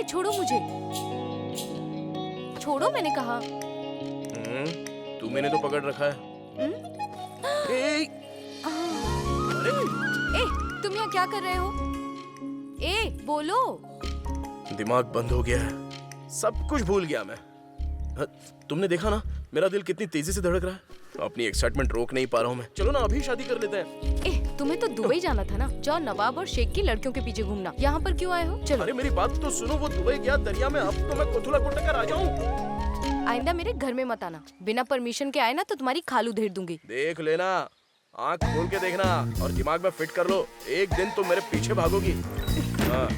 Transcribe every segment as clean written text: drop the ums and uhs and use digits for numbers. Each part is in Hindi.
छोड़ो मुझे, छोड़ो मैंने कहा। तू मैंने तो पकड़ रखा है। अरे ए, तुम यहाँ क्या कर रहे हो? ए, बोलो। दिमाग बंद हो गया है, सब कुछ भूल गया मैं। तुमने देखा ना मेरा दिल कितनी तेजी से धड़क रहा है। अपनी एक्साइटमेंट रोक नहीं पा रहा हूँ मैं। चलो ना अभी शादी कर लेते हैं। ए, तुम्हें तो दुबई जाना था ना। जाओ नवाब और शेख की लड़कियों के पीछे घूमना। यहाँ पर क्यों आए हो? चलो। अरे मेरी बात तो सुनो, वो दुबई गया दरिया में, अब तो मैं कोथुला कुट कर आ जाऊँ। आइंदा मेरे घर में मत आना। बिना परमिशन के आए ना तो तुम्हारी खाल उधेड़ दूंगी। देख लेना, आँख खोल के देखना और दिमाग में फिट कर लो। एक दिन तुम मेरे पीछे भागोगी। हाँ।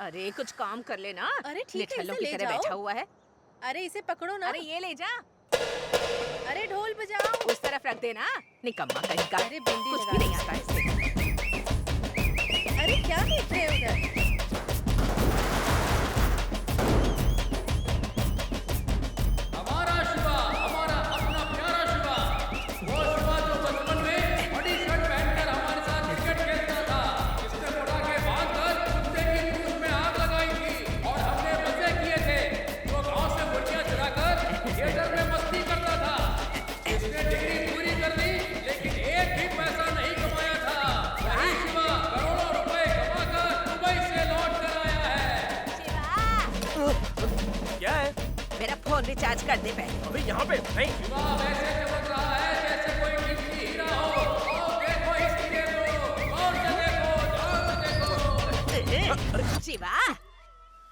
अरे कुछ काम कर लेना। अरे ठीक है, निठल्लों इसे की ले तरह जाओ। बैठा हुआ है। अरे इसे पकड़ो ना। अरे ये ले जा, अरे ढोल बजाओ। उस तरफ रख देना। निकम्मा कहीं का। अरे बिंदी कुछ लगा भी दी। नहीं आता इससे। अरे क्या देख रहे हो उधर? हमारा शिवा, हमारा अपना प्यारा शिवा, वो शिवा जो बचपन में बड़ी शर्ट पहनकर हमारे साथ क्रिकेट खेलता था, जिसने पटाखे बांधकर कुत्ते की पूंछ में आग लगाई थी और हमने मजे किए थे। वो गांव से मुर्गियां चुराकर थिएटर में मस्ती करता था। इसने डिग्री पूरी कर ली लेकिन एक भी पैसा नहीं कमाया था। वही शिवा करोड़ों रुपए कमाकर दुबई से लौट कर आया है। क्या है? मेरा फोन रिचार्ज कर दे पहले। अभी यहाँ पे नहीं। शिवा वैसे चमक रहा है जैसे कोई कीमती हीरा हो। आओ देखो इस हीरे को, और से देखो, ध्यान से देखो। शिवा,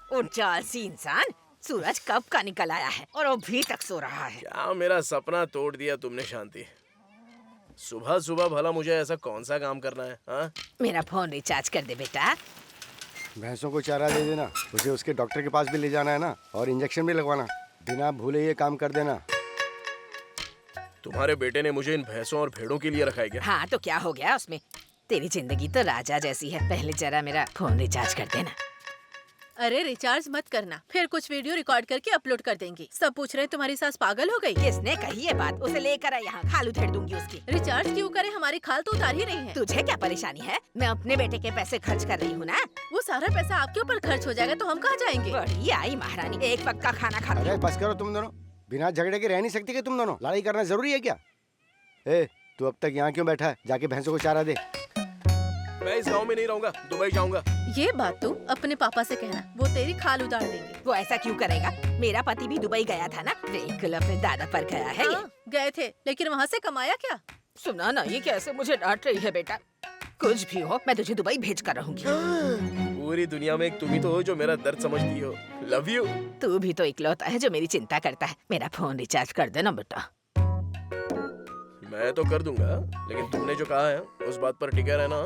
उठ जा आलसी इंसान। सूरज कब का निकल आया है और अभी तक सो रहा है। क्या मेरा सपना तोड़ दिया तुमने शांति। सुबह सुबह भला मुझे ऐसा कौन सा काम करना है? हाँ? मेरा फोन रिचार्ज कर दे बेटा। भैंसों को चारा दे देना, मुझे उसके डॉक्टर के पास भी ले जाना है ना, और इंजेक्शन भी लगवाना। बिना भूले ये काम कर देना। तुम्हारे बेटे ने मुझे इन भैंसों और भेड़ों के लिए रखा है क्या? हाँ तो क्या हो गया उसमें? तेरी जिंदगी तो राजा जैसी है। पहले जरा मेरा फोन रिचार्ज कर देना। अरे रिचार्ज मत करना, फिर कुछ वीडियो रिकॉर्ड करके अपलोड कर देंगे। सब पूछ रहे तुम्हारी सास पागल हो गई। किसने कही ये बात? उसे लेकर आ यहाँ, खाल उधेड़ दूंगी उसकी। रिचार्ज क्यों करे, हमारी खाल तो उतार ही रही है। तुझे क्या परेशानी है? मैं अपने बेटे के पैसे खर्च कर रही हूँ ना। वो सारा पैसा आपके ऊपर खर्च हो जाएगा तो हम कहाँ जाएंगे? बड़ी आई महारानी, एक वक्त का खाना खा अरे बस करो तुम दोनों, बिना झगड़े के रह नहीं सकती कि तुम दोनों? लड़ाई करना जरूरी है क्या? ए, तू अब तक यहाँ क्यों बैठा है? जाके भैंसों को चारा दे। मैं इस गांव में नहीं रहूंगा, दुबई जाऊंगा। ये बात तू अपने पापा से कहना, वो तेरी खाल उतार देंगे। वो ऐसा क्यों करेगा? मेरा पति भी दुबई गया था ना, बिल्कुल अपने दादा पर गया है ये। हाँ, गए थे लेकिन वहाँ से कमाया क्या? सुना ना, ये कैसे मुझे डांट रही है बेटा। कुछ भी हो, मैं तुझे दुबई भेज कर रहूंगी। पूरी दुनिया में एक तुम ही तो हो जो मेरा दर्द समझती हो। Love you. तू भी तो इकलौता है जो मेरी चिंता करता है। मेरा फोन रिचार्ज कर देना बेटा। मैं तो कर दूंगा, लेकिन तुमने जो कहा है उस बात पर टिके रहना।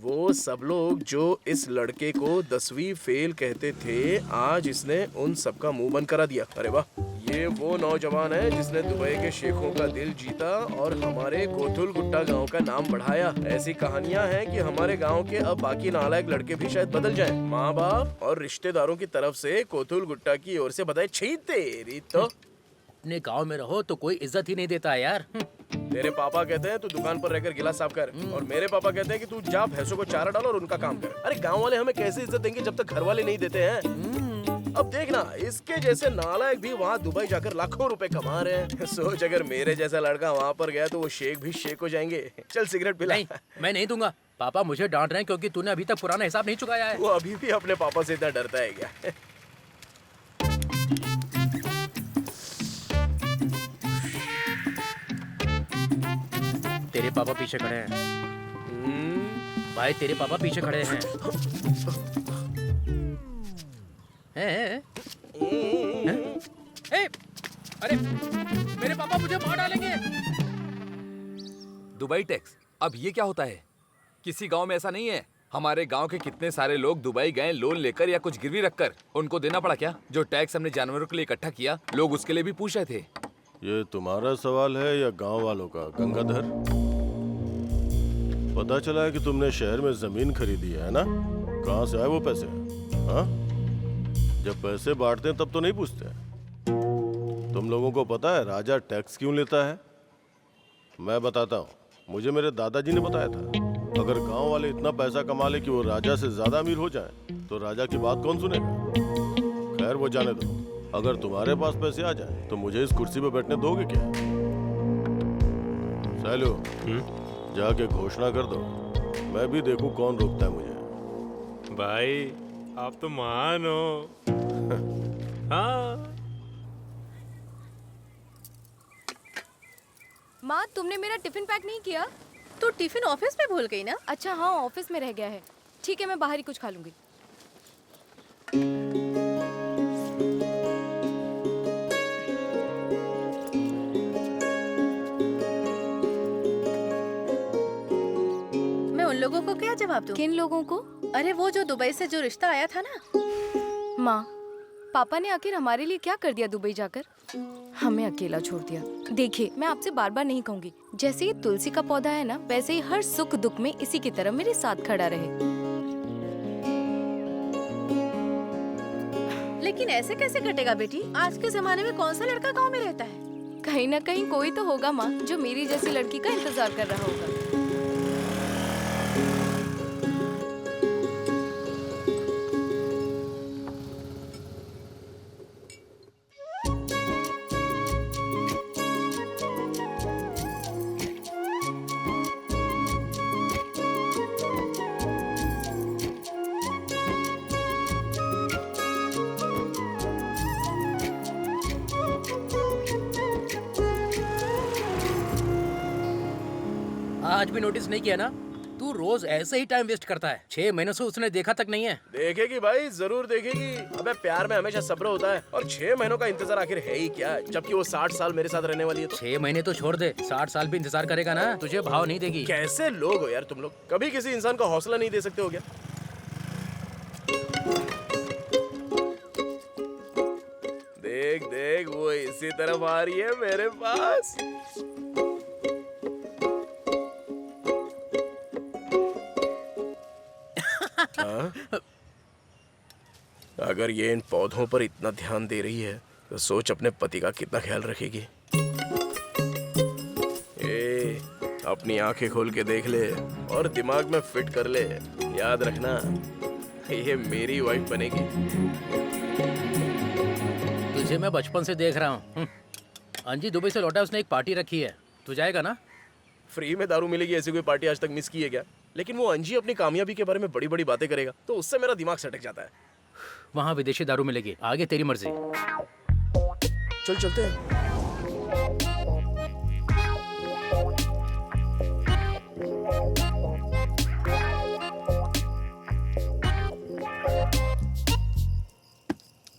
वो सब लोग जो इस लड़के को 10वीं फेल कहते थे, आज इसने उन सबका मुंह बंद करा दिया। अरे वाह, ये वो नौजवान है जिसने दुबई के शेखों का दिल जीता और हमारे कोथुल गुट्टा गांव का नाम बढ़ाया। ऐसी कहानियां हैं कि हमारे गांव के अब बाकी नालायक लड़के भी शायद बदल जाएं। माँ बाप और रिश्तेदारों की तरफ से कोथुल गुट्टा की ओर से बधाई। छी तेरी तो। अपने गांव में रहो तो कोई इज्जत ही नहीं देता यार। तेरे पापा कहते हैं तू दुकान पर रहकर गिलास साफ कर, और मेरे पापा कहते हैं कि तू जा भैंसों को चारा डालो और उनका काम कर। अरे गांव वाले हमें कैसे इज्जत देंगे जब तक घर वाले नहीं देते हैं। अब देखना, इसके जैसे नालायक भी वहाँ दुबई जाकर लाखों रुपए कमा रहे हैं। सोच अगर मेरे जैसा लड़का वहाँ पर गया तो वो शेख भी शेख हो जाएंगे। चल सिगरेट पिला। नहीं, मैं नहीं दूंगा। पापा मुझे डांट रहे हैं क्योंकि तूने अभी तक पुराना हिसाब नहीं चुकाया है। वो अभी भी अपने पापा से इतना डरता है क्या? तेरे पापा पीछे खड़े हैं भाई, तेरे पापा पीछे खड़े हैं। हैं? ए, अरे मेरे पापा मुझे मार डालेंगे। दुबई टैक्स, अब ये क्या होता है? किसी गांव में ऐसा नहीं है। हमारे गांव के कितने सारे लोग दुबई गए लोन लेकर या कुछ गिरवी रखकर, उनको देना पड़ा क्या? जो टैक्स हमने जानवरों के लिए इकट्ठा किया, लोग उसके लिए भी पूछ रहे थे। ये तुम्हारा सवाल है या गांव वालों का? गंगाधर, पता चला है कि तुमने शहर में जमीन खरीदी है ना? कहाँ से आए वो पैसे? हाँ, जब पैसे बांटते हैं तब तो नहीं पूछते। तुम लोगों को पता है राजा टैक्स क्यों लेता है? मैं बताता हूँ, मुझे मेरे दादाजी ने बताया था। अगर गांव वाले इतना पैसा कमा ले कि वो राजा से ज्यादा अमीर हो जाए तो राजा की बात कौन सुनेगा? खैर वो जाने दो। अगर तुम्हारे पास पैसे आ जाए तो मुझे इस कुर्सी पे बैठने दोगे क्या? सैलू, जाके घोषणा कर दो, मैं भी देखूं कौन रोकता है मुझे। भाई आप तो महान हो। हाँ। माँ, तुमने मेरा टिफिन पैक नहीं किया? तू टिफिन ऑफिस में भूल गई ना? अच्छा हाँ, ऑफिस में रह गया है। ठीक है, मैं बाहर ही कुछ खा लूंगी। मैं उन लोगों को क्या जवाब दूं? किन लोगों को? अरे वो जो दुबई से जो रिश्ता आया था ना। माँ, पापा ने आखिर हमारे लिए क्या कर दिया दुबई जाकर? हमें अकेला छोड़ दिया। देखिए, मैं आपसे बार बार नहीं कहूंगी, जैसे ये तुलसी का पौधा है ना, वैसे ही हर सुख दुख में इसी की तरह मेरे साथ खड़ा रहे। लेकिन ऐसे कैसे कटेगा बेटी? आज के जमाने में कौन सा लड़का गांव में रहता है? कहीं ना कहीं कोई तो होगा माँ, जो मेरी जैसी लड़की का इंतजार कर रहा होगा। आज भी नोटिस नहीं किया ना? तू रोज ऐसे ही टाइम वेस्ट करता है। 6 महीनों से उसने देखा तक नहीं है। देखेगी भाई, जरूर देखेगी। अबे प्यार में हमेशा सब्र होता है, और 6 महीनों का इंतजार आखिर है ही क्या, जबकि वो 60 साल मेरे साथ रहने वाली है। तो 6 महीने तो छोड़ दे, 60 साल भी इंतजार करेगा ना, तुझे भाव नहीं देगी। कैसे लोग हो यार तुम लोग, कभी किसी इंसान को हौसला नहीं दे सकते हो क्या? देख देख, वो इसी तरफ आ रही है मेरे पास। अगर ये इन पौधों पर इतना ध्यान दे रही है तो सोच अपने पति का कितना ख्याल रखेगी। ए, अपनी आंखें खोल के देख ले और दिमाग में फिट कर ले। याद रखना, ये मेरी वाइफ बनेगी। तुझे मैं बचपन से देख रहा हूँ। अंजी दुबई से लौटा, उसने एक पार्टी रखी है, तू जाएगा ना? फ्री में दारू मिलेगी ऐसी कोई पार्टी आज तक मिस की है क्या? लेकिन वो अंजी अपनी कामयाबी के बारे में बड़ी बड़ी बातें करेगा तो उससे मेरा दिमाग सटक जाता है। वहाँ विदेशी दारू मिलेगी, आगे तेरी मर्जी। चल चलते हैं।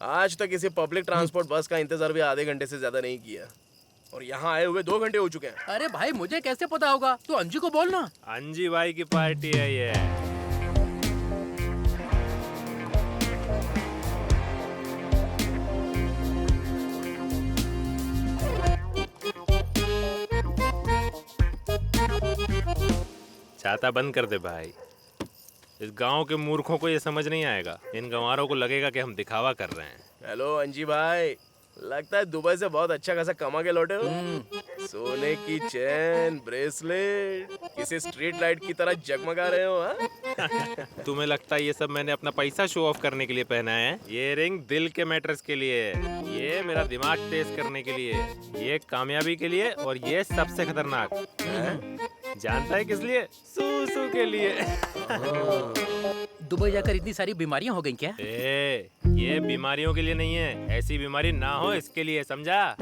आज तक किसी पब्लिक ट्रांसपोर्ट बस का इंतजार भी आधे घंटे से ज्यादा नहीं किया, और यहाँ आए हुए 2 घंटे हो चुके हैं। अरे भाई, मुझे कैसे पता होगा? तू अंजी को बोलना। अंजी भाई की पार्टी है ये। छाता बंद कर दे भाई। इस गांव के मूर्खों को ये समझ नहीं आएगा। इन गंवारों को लगेगा कि हम दिखावा कर रहे हैं। हेलो अंजी भाई, लगता है दुबई से बहुत अच्छा खासा कमा के लौटे हो। सोने की चैन, ब्रेसलेट, किसी स्ट्रीट लाइट की तरह जगमगा रहे हो हाँ? तुम्हें लगता है ये सब मैंने अपना पैसा शो ऑफ करने के लिए पहना है? ये रिंग दिल के मैटर्स के लिए है, ये मेरा दिमाग तेज करने के लिए, ये कामयाबी के लिए, और ये सबसे खतरनाक जानता है किस लिए? सूसू के लिए। दुबई जाकर इतनी सारी बीमारियां हो गई क्या? ये बीमारियों के लिए नहीं है, ऐसी बीमारी ना हो इसके लिए, समझा?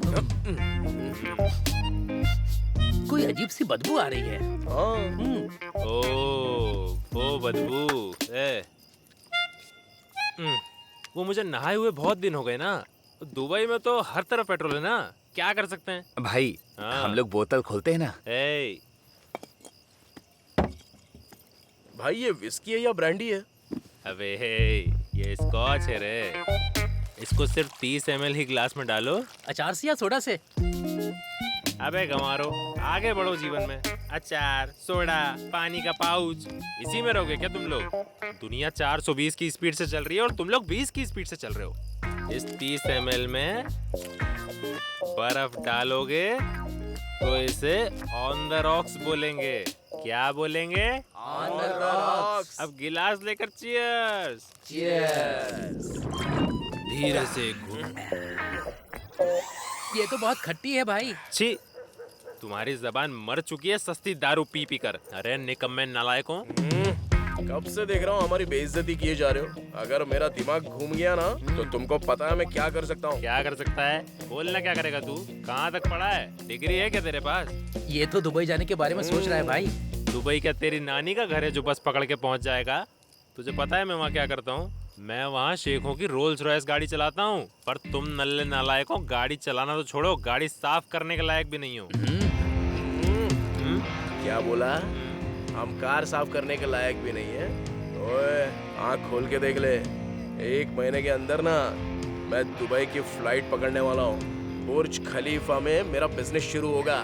कोई अजीब सी बदबू आ रही है। वो बदबू वो मुझे नहाए हुए बहुत दिन हो गए ना। दुबई में तो हर तरफ पेट्रोल है ना, क्या कर सकते हैं भाई? हाँ। हम लोग बोतल खोलते हैं ना। भाई ये विस्की है या ब्रांडी है? अबे ये स्कॉच है रे, इसको सिर्फ 30 ml ही ग्लास में डालो। अचार से या सोडा से? अबे गंवारो, आगे बढ़ो जीवन में। अचार, सोडा, पानी का पाउच, इसी में रहोगे क्या तुम लोग? दुनिया 420 की स्पीड से चल रही है और तुम लोग 20 की स्पीड से चल रहे हो। इस 30 ml में बर्फ डालोगे तो इसे ऑन द रॉक्स बोलेंगे। क्या बोलेंगे? On the rocks. अब गिलास लेकर चियर्स। चीयर्स। धीरे से घूम। ये तो बहुत खट्टी है भाई। छी, तुम्हारी जबान मर चुकी है सस्ती दारू पी पी कर। अरे निकम्मे नालायकों। कब से देख रहा हूँ हमारी बेइज्जती किए जा रहे हो। अगर मेरा दिमाग घूम गया ना तो तुमको पता है मैं क्या कर सकता हूँ। क्या कर सकता है? बोलना क्या करेगा तू? कहाँ तक पढ़ा है? डिग्री है क्या तेरे पास? ये तो दुबई जाने के बारे में सोच रहा है भाई। दुबई क्या तेरी नानी का घर है जो बस पकड़ के पहुंच जाएगा? तुझे पता है मैं वहाँ क्या करता हूँ? मैं वहाँ शेखों की रोल्स रॉयस गाड़ी चलाता हूँ। पर तुम नल्ले नालायकों, गाड़ी चलाना तो छोड़ो, गाड़ी साफ करने के लायक भी नहीं हो। क्या बोला? हम कार साफ करने के लायक भी नहीं है? ओए आँख खोल के देख ले, 1 महीने के अंदर ना मैं दुबई की फ्लाइट पकड़ने वाला हूँ। बुर्ज खलीफा में मेरा बिजनेस शुरू होगा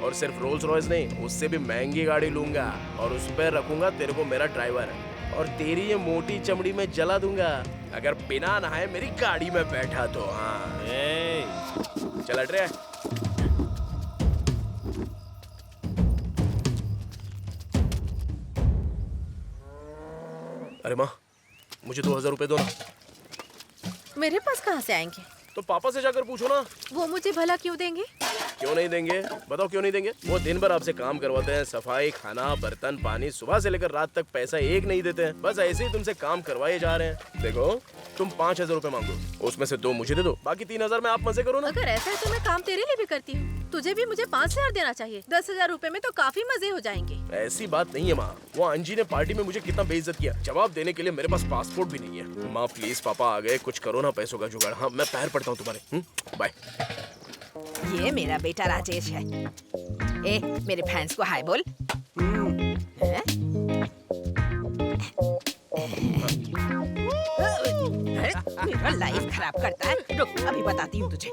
और सिर्फ रोल्स रॉयस नहीं, उससे भी महंगी गाड़ी लूंगा और उस पर रखूंगा तेरे को मेरा ड्राइवर, और तेरी ये मोटी चमड़ी में जला दूंगा अगर बिना नहाए मेरी गाड़ी में बैठा तो। हाँ चल हट रे। अरे माँ, मुझे 2000 रुपए दो ना। मेरे पास कहाँ से आएंगे? तो पापा से जाकर पूछो ना। वो मुझे भला क्यों देंगे? क्यों नहीं देंगे? बताओ क्यों नहीं देंगे? वो दिन भर आपसे काम करवाते हैं, सफाई, खाना, बर्तन, पानी, सुबह से लेकर रात तक पैसा एक नहीं देते हैं। बस ऐसे ही तुमसे काम करवाए जा रहे हैं। देखो तुम 5000 रुपए मांगो, उसमें से 2 मुझे दे दो, बाकी 3000 में आप मजे करो ना। अगर ऐसा है तो मैं काम तेरे लिए भी करती हूँ। तुझे भी मुझे 5000 देना चाहिए। 10,000 रुपए में तो काफी मजे हो जाएंगे। ऐसी बात नहीं है माँ, वो अंजी ने पार्टी में मुझे कितना बेइज्जत किया, जवाब देने के लिए मेरे पास पासपोर्ट भी नहीं है। माँ प्लीज, पापा आ गए, कुछ करो ना पैसों का जुगाड़। हाँ मैं पैर पड़ता हूँ तुम्हारे। बाय। ये मेरा बेटा राजेश है। ए, मेरे फैंस को हाय बोल। हैं? मेरा लाइफ खराब करता है। रुक, अभी बताती हूँ तुझे।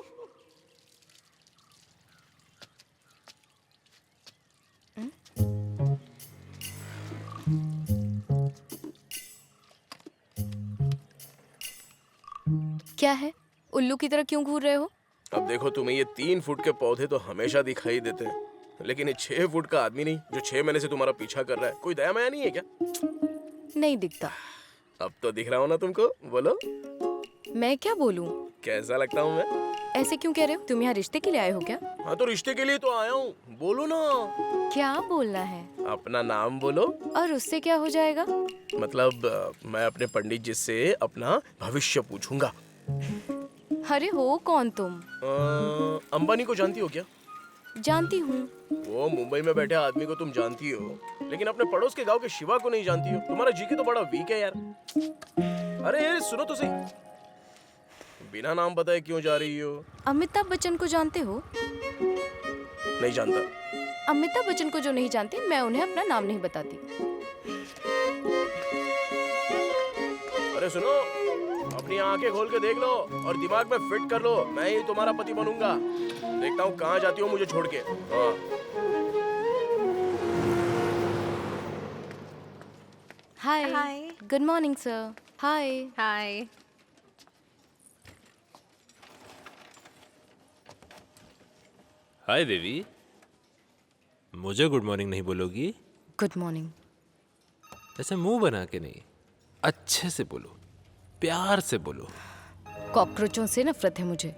क्या है? उल्लू की तरह क्यों घूर रहे हो? अब देखो, तुम्हें ये 3 फुट के पौधे तो हमेशा दिखाई देते हैं, लेकिन ये 6 फुट का आदमी नहीं जो 6 महीने से तुम्हारा पीछा कर रहा है, कोई दया माया नहीं है क्या? नहीं दिखता। अब तो दिख रहा हूँ ना तुमको, बोलो मैं क्या बोलूं? कैसा लगता हूँ मैं? ऐसे क्यों कह रहे हो? तुम यहाँ रिश्ते के लिए आए हो क्या? हाँ तो रिश्ते के लिए तो आया हूँ, बोलो ना। क्या बोलना है? अपना नाम बोलो। और उससे क्या हो जाएगा? मतलब मैं अपने पंडित जी से अपना भविष्य पूछूंगा। अरे हो कौन तुम? अंबानी को जानती हो क्या? जानती हूँ। वो मुंबई में बैठे आदमी को तुम जानती हो, लेकिन अपने पड़ोस के गांव के शिवा को नहीं जानती हो। तुम्हारा जीके तो बड़ा वीक है यार। अरे सुनो तो सही, बिना नाम बताए क्यों जा रही हो? अमिताभ बच्चन को जानते हो? नहीं जानता। अमिताभ बच्चन को जो नहीं जानते, मैं उन्हें अपना नाम नहीं बताती। अरे सुनो, अपनी आंखें खोल के देख लो और दिमाग में फिट कर लो, मैं ही तुम्हारा पति बनूंगा। देखता हूँ कहाँ जाती हो मुझे छोड़ के। हाँ। Hi. Hi. Good morning sir. Hi. Hi. Hi Devi, मुझे गुड मॉर्निंग नहीं बोलोगी? Good morning. ऐसे मुंह बना के नहीं, अच्छे से बोलो, प्यार से बोलो। कॉकरोचों से नफरत है मुझे।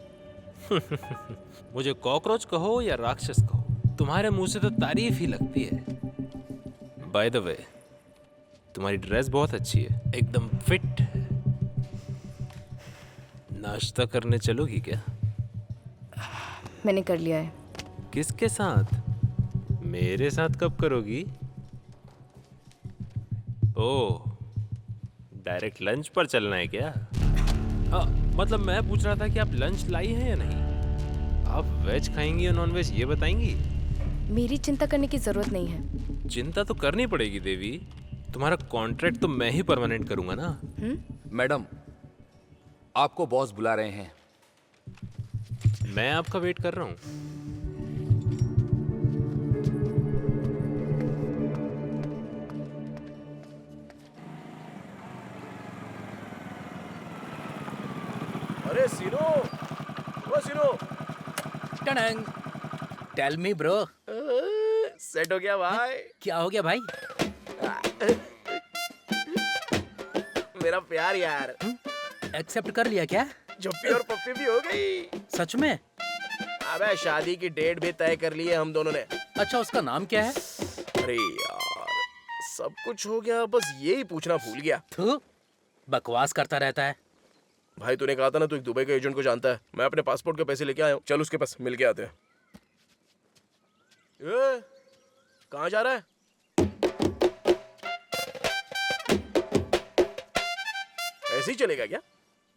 मुझे कॉकरोच कहो या राक्षस कहो, तुम्हारे मुंह से तो तारीफ ही लगती है। बाय द वे, तुम्हारी ड्रेस बहुत अच्छी है, एकदम फिट है। नाश्ता करने चलोगी क्या? मैंने कर लिया है। किसके साथ? मेरे साथ कब करोगी? ओह, डायरेक्ट लंच पर चलना है क्या? मतलब मैं पूछ रहा था कि आप लंच लाई हैं या नहीं? आप वेज खाएंगी या नॉन वेज, ये बताएंगी? मेरी चिंता करने की जरूरत नहीं है। चिंता तो करनी पड़ेगी देवी, तुम्हारा कॉन्ट्रैक्ट तो मैं ही परमानेंट करूंगा ना। मैडम, आपको बॉस बुला रहे हैं। मैं आपका वेट कर रहा हूँ। अरे सिनो, वो सिनो। टडंग। Tell me bro. सेट हो गया भाई। क्या हो गया भाई? मेरा प्यार यार। एक्सेप्ट कर लिया क्या? जुप्पी और पप्पी भी हो गई। सच में? अबे शादी की डेट भी तय कर ली है हम दोनों ने। अच्छा, उसका नाम क्या है? अरे यार, सब कुछ हो गया, बस यही पूछना भूल गया। तू बकवास करता रहता है। भाई तूने कहा था ना तू एक दुबई के एजेंट को जानता है। मैं अपने पासपोर्ट के पैसे लेके आया हूँ, चल उसके पास मिल के आते हैं। कहाँ जा रहा है? ऐसे ही चलेगा क्या?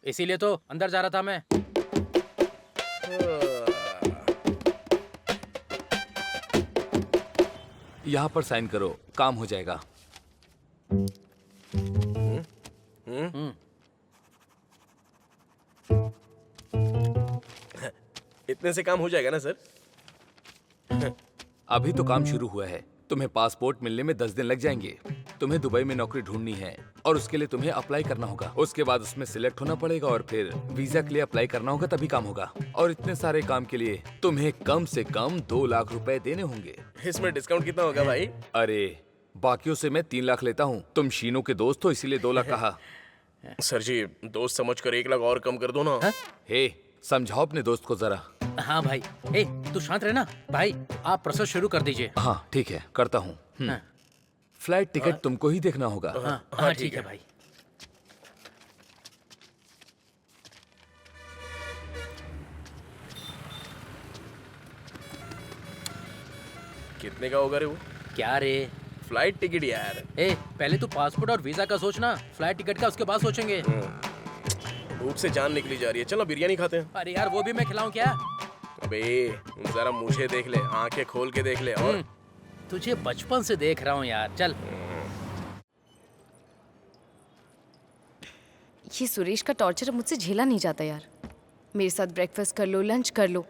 इसीलिए तो अंदर जा रहा था मैं। यहाँ पर साइन करो, काम हो जाएगा। इतने से काम हो जाएगा ना सर? अभी तो काम शुरू हुआ है, तुम्हें पासपोर्ट मिलने में 10 दिन लग जाएंगे। तुम्हें दुबई में नौकरी ढूंढनी है और उसके लिए तुम्हें अप्लाई करना होगा। उसके बाद उसमें सिलेक्ट होना पड़ेगा और फिर वीजा के लिए अप्लाई करना होगा, तभी काम होगा। और इतने सारे काम के लिए तुम्हें कम से कम 2 लाख रुपए देने होंगे। इसमें डिस्काउंट कितना होगा भाई? अरे बाकियों से मैं 3 लाख लेता हूँ, तुम शीनो के दोस्त हो इसीलिए 2 लाख कहा। सर जी, दोस्त समझकर 1 लाख और कम कर दो ना। हे, समझाओ अपने दोस्त को जरा। हाँ भाई, ए तू शांत रहना। भाई आप प्रोसेस शुरू कर दीजिए। हाँ ठीक है, करता हूँ। फ्लाइट टिकट तुमको ही देखना होगा। हाँ ठीक है भाई। कितने का होगा रे वो? क्या रे? फ्लाइट टिकट यार। ए पहले तू पासपोर्ट और वीजा का सोचना, फ्लाइट टिकट का उसके बाद सोचेंगे। भूख से जान निकली जा रही है, चलो बिरयानी खाते हैं। अरे यार वो भी मैं खिलाऊं क्या? अबे जरा मुझे देख ले, आंखें खोल के देख ले। और तुझे बचपन से देख रहा हूँ यार, चल। ये सुरेश का टॉर्चर अब मुझसे झेला नहीं जाता यार। मेरे साथ ब्रेकफास्ट कर लो, लंच कर लो,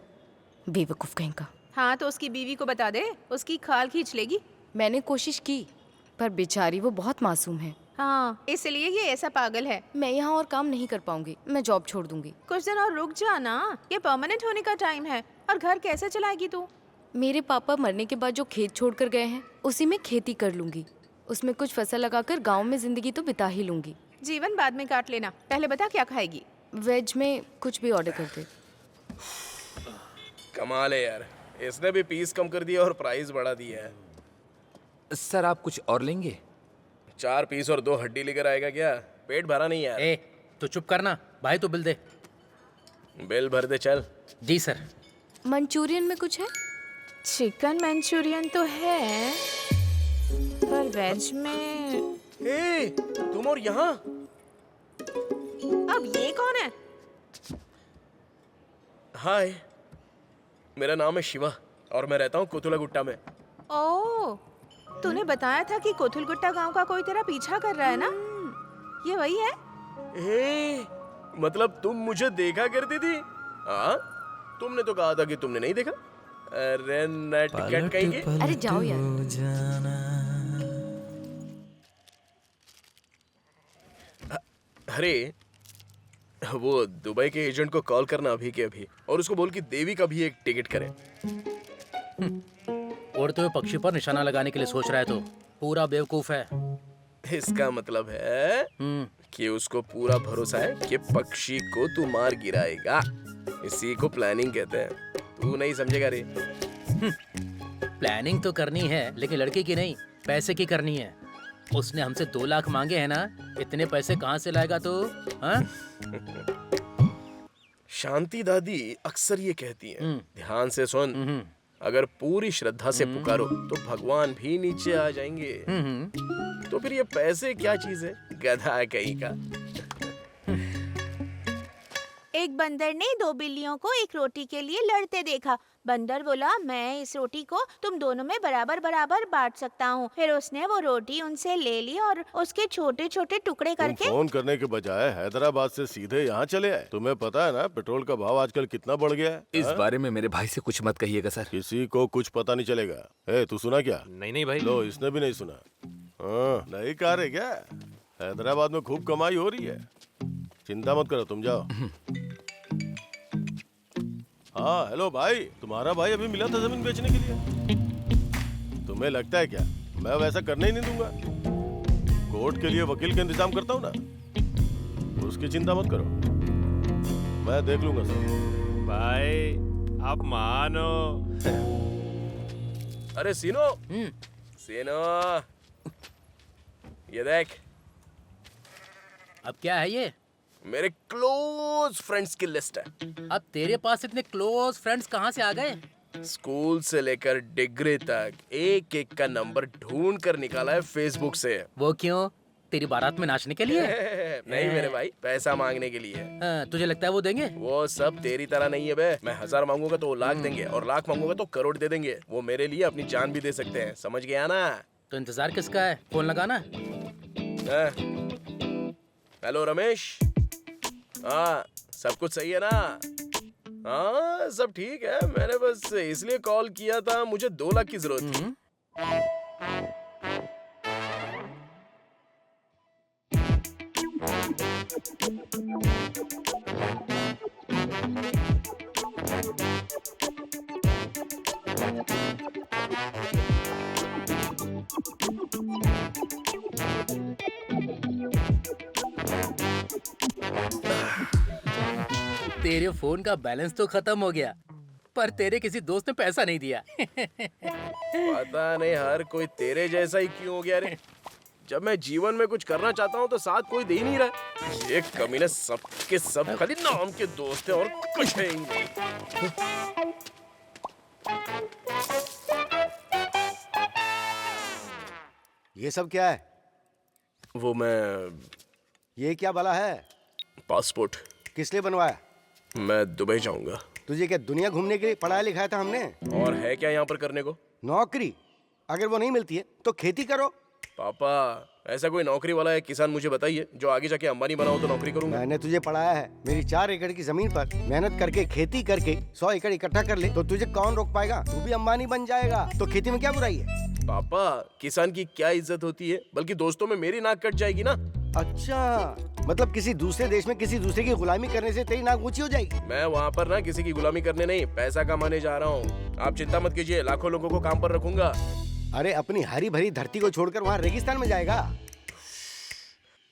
बेवकूफ कहीं का। हाँ तो उसकी बीवी को बता दे, उसकी खाल खींच लेगी। मैंने कोशिश की पर बेचारी वो बहुत मासूम है। हाँ इसलिए ये ऐसा पागल है। मैं यहाँ और काम नहीं कर पाऊंगी, मैं जॉब छोड़ दूंगी। कुछ दिन और रुक जा ना, ये परमानेंट होने का टाइम है। और घर कैसे चलाएगी तू? मेरे पापा मरने के बाद जो खेत छोड़ कर गए हैं उसी में खेती कर लूंगी। उसमें कुछ फसल लगाकर गांव में जिंदगी तो बिता ही लूंगी। जीवन बाद में काट लेना, पहले बता क्या खाएगी? वेज में कुछ भी ऑर्डर कर दे। कमाल है यार, इसने भी पीस कम कर दिया और प्राइस बढ़ा दिया है। सर आप कुछ और लेंगे? 4 पीस और 2 हड्डी लेकर आएगा क्या? पेट भरा नहीं यार। ए तो चुप करना भाई, तो बिल दे। बिल भर दे चल। जी सर। मंचूरियन में कुछ है? चिकन मंचूरियन तो है, पर वेज में। ए, तुम और यहाँ? अब ये कौन है? हाय, मेरा नाम है शिवा और मैं रहता हूँ कोथुलागुट्टा में। ओह, तूने बताया था कि कोथुलगुट्टा गांव का कोई तेरा पीछा कर रहा है ना? ये वही है? ए, मतलब तुम मुझे देखा करती थी? हाँ, तुमने तो कहा था कि तुमने नहीं देखा। अरे नेट कैट कहेंगे। अरे जाओ यार। अरे वो दुबई के एजेंट को कॉल करना अभी के अभी और उसको बोल कि देवी का भी एक टिकट करे। उड़ते हुए पक्षी पर निशाना लगाने के लिए सोच रहा है तो पूरा बेवकूफ है। इसका मतलब है कि उसको पूरा भरोसा है कि पक्षी को तू मार गिराएगा। इसी को प्लानिंग कहते हैं। तू नहीं समझेगा रे। प्लानिंग तो करनी है लेकिन लड़के की नहीं, पैसे की करनी है। उसने हमसे 2 लाख मांगे हैं ना, इतने पैसे कहाँ से लाएगा तो? हाँ? शांति दादी अक्सर ये कहती हैं, ध्यान से सुन, अगर पूरी श्रद्धा से पुकारो तो भगवान भी नीचे आ जाएंगे। तो फिर ये पैसे क्या चीज है, गधा कहीं का। एक बंदर ने 2 बिल्लियों को एक रोटी के लिए लड़ते देखा। बंदर बोला, मैं इस रोटी को तुम दोनों में बराबर बराबर बांट सकता हूँ। फिर उसने वो रोटी उनसे ले ली और उसके छोटे छोटे टुकड़े तुम करके फोन करने के बजाय हैदराबाद से सीधे यहाँ चले आए। तुम्हें पता है ना पेट्रोल का भाव आजकल कितना बढ़ गया है? इस बारे में मेरे भाई से कुछ मत कहिएगा सर। किसी को कुछ पता नहीं चलेगा। ए, तू सुना क्या? नहीं भाई। लो, इसने भी नहीं सुना। हाँ, नहीं कह रहे क्या? हैदराबाद में खूब कमाई हो रही है। चिंता मत करो, तुम जाओ। हाँ हेलो भाई, तुम्हारा भाई अभी मिला था जमीन बेचने के लिए। तुम्हें लगता है क्या मैं वैसा करने ही नहीं दूंगा? कोर्ट के लिए वकील का इंतजाम करता हूँ ना, उसकी चिंता मत करो, मैं देख लूंगा सब। भाई आप मानो। अरे सीनो, सीनो, ये देख। अब क्या है ये? मेरे क्लोज फ्रेंड्स की लिस्ट है। अब तेरे पास इतने क्लोज फ्रेंड्स कहाँ से आ गए? स्कूल से लेकर डिग्री तक एक एक का नंबर ढूंढ कर निकाला है फेसबुक से। वो क्यों? तेरी बारात में नाचने के लिए? नहीं मेरे भाई, पैसा मांगने के लिए। तुझे लगता है वो देंगे? वो सब तेरी तरह नहीं है बे। मैं 1000 मांगूंगा तो वो लाख देंगे, और लाख मांगूंगा तो करोड़ दे देंगे। वो मेरे लिए अपनी जान भी दे सकते हैं, समझ गया ना? तो इंतजार किसका है? फोन लगाना। हेलो रमेश। हाँ सब कुछ सही है ना? हाँ सब ठीक है। मैंने बस इसलिए कॉल किया था, मुझे 2 लाख की जरूरत थी। तेरे फोन का बैलेंस तो खत्म हो गया, पर तेरे किसी दोस्त ने पैसा नहीं दिया। पता नहीं हर कोई तेरे जैसा ही क्यों हो गया रे। जब मैं जीवन में कुछ करना चाहता हूँ तो साथ कोई दे ही नहीं रहा। ये कमीने सबके सब खाली नाम के दोस्त हैं और कुछ है ही नहीं। ये सब क्या है? वो मैं ये क्या भला है? पासपोर्ट। किस लिए बनवाया? मैं दुबई जाऊंगा। तुझे क्या दुनिया घूमने के लिए पढ़ाया लिखाया था हमने? और है क्या यहाँ पर करने को? नौकरी। अगर वो नहीं मिलती है तो खेती करो। पापा ऐसा कोई नौकरी वाला है किसान मुझे बताइए, जो आगे जाके अंबानी बनाओ तो नौकरी करूंगा। मैंने तुझे पढ़ाया है। मेरी 4 एकड़ की जमीन पर मेहनत करके खेती करके 100 एकड़ इकट्ठा कर ले तो तुझे कौन रोक पाएगा? तू भी अंबानी बन जाएगा। तो खेती में क्या बुराई है? पापा किसान की क्या इज्जत होती है, बल्कि दोस्तों में मेरी नाक कट जाएगी ना। अच्छा, मतलब किसी दूसरे देश में किसी दूसरे की गुलामी करने से तेरी नाक ऊंची हो जाएगी? मैं वहाँ पर ना किसी की गुलामी करने नहीं, पैसा कमाने जा रहा हूँ। आप चिंता मत कीजिए, लाखों लोगों को काम पर रखूंगा। अरे अपनी हरी भरी धरती को छोड़कर वहाँ रेगिस्तान में जाएगा?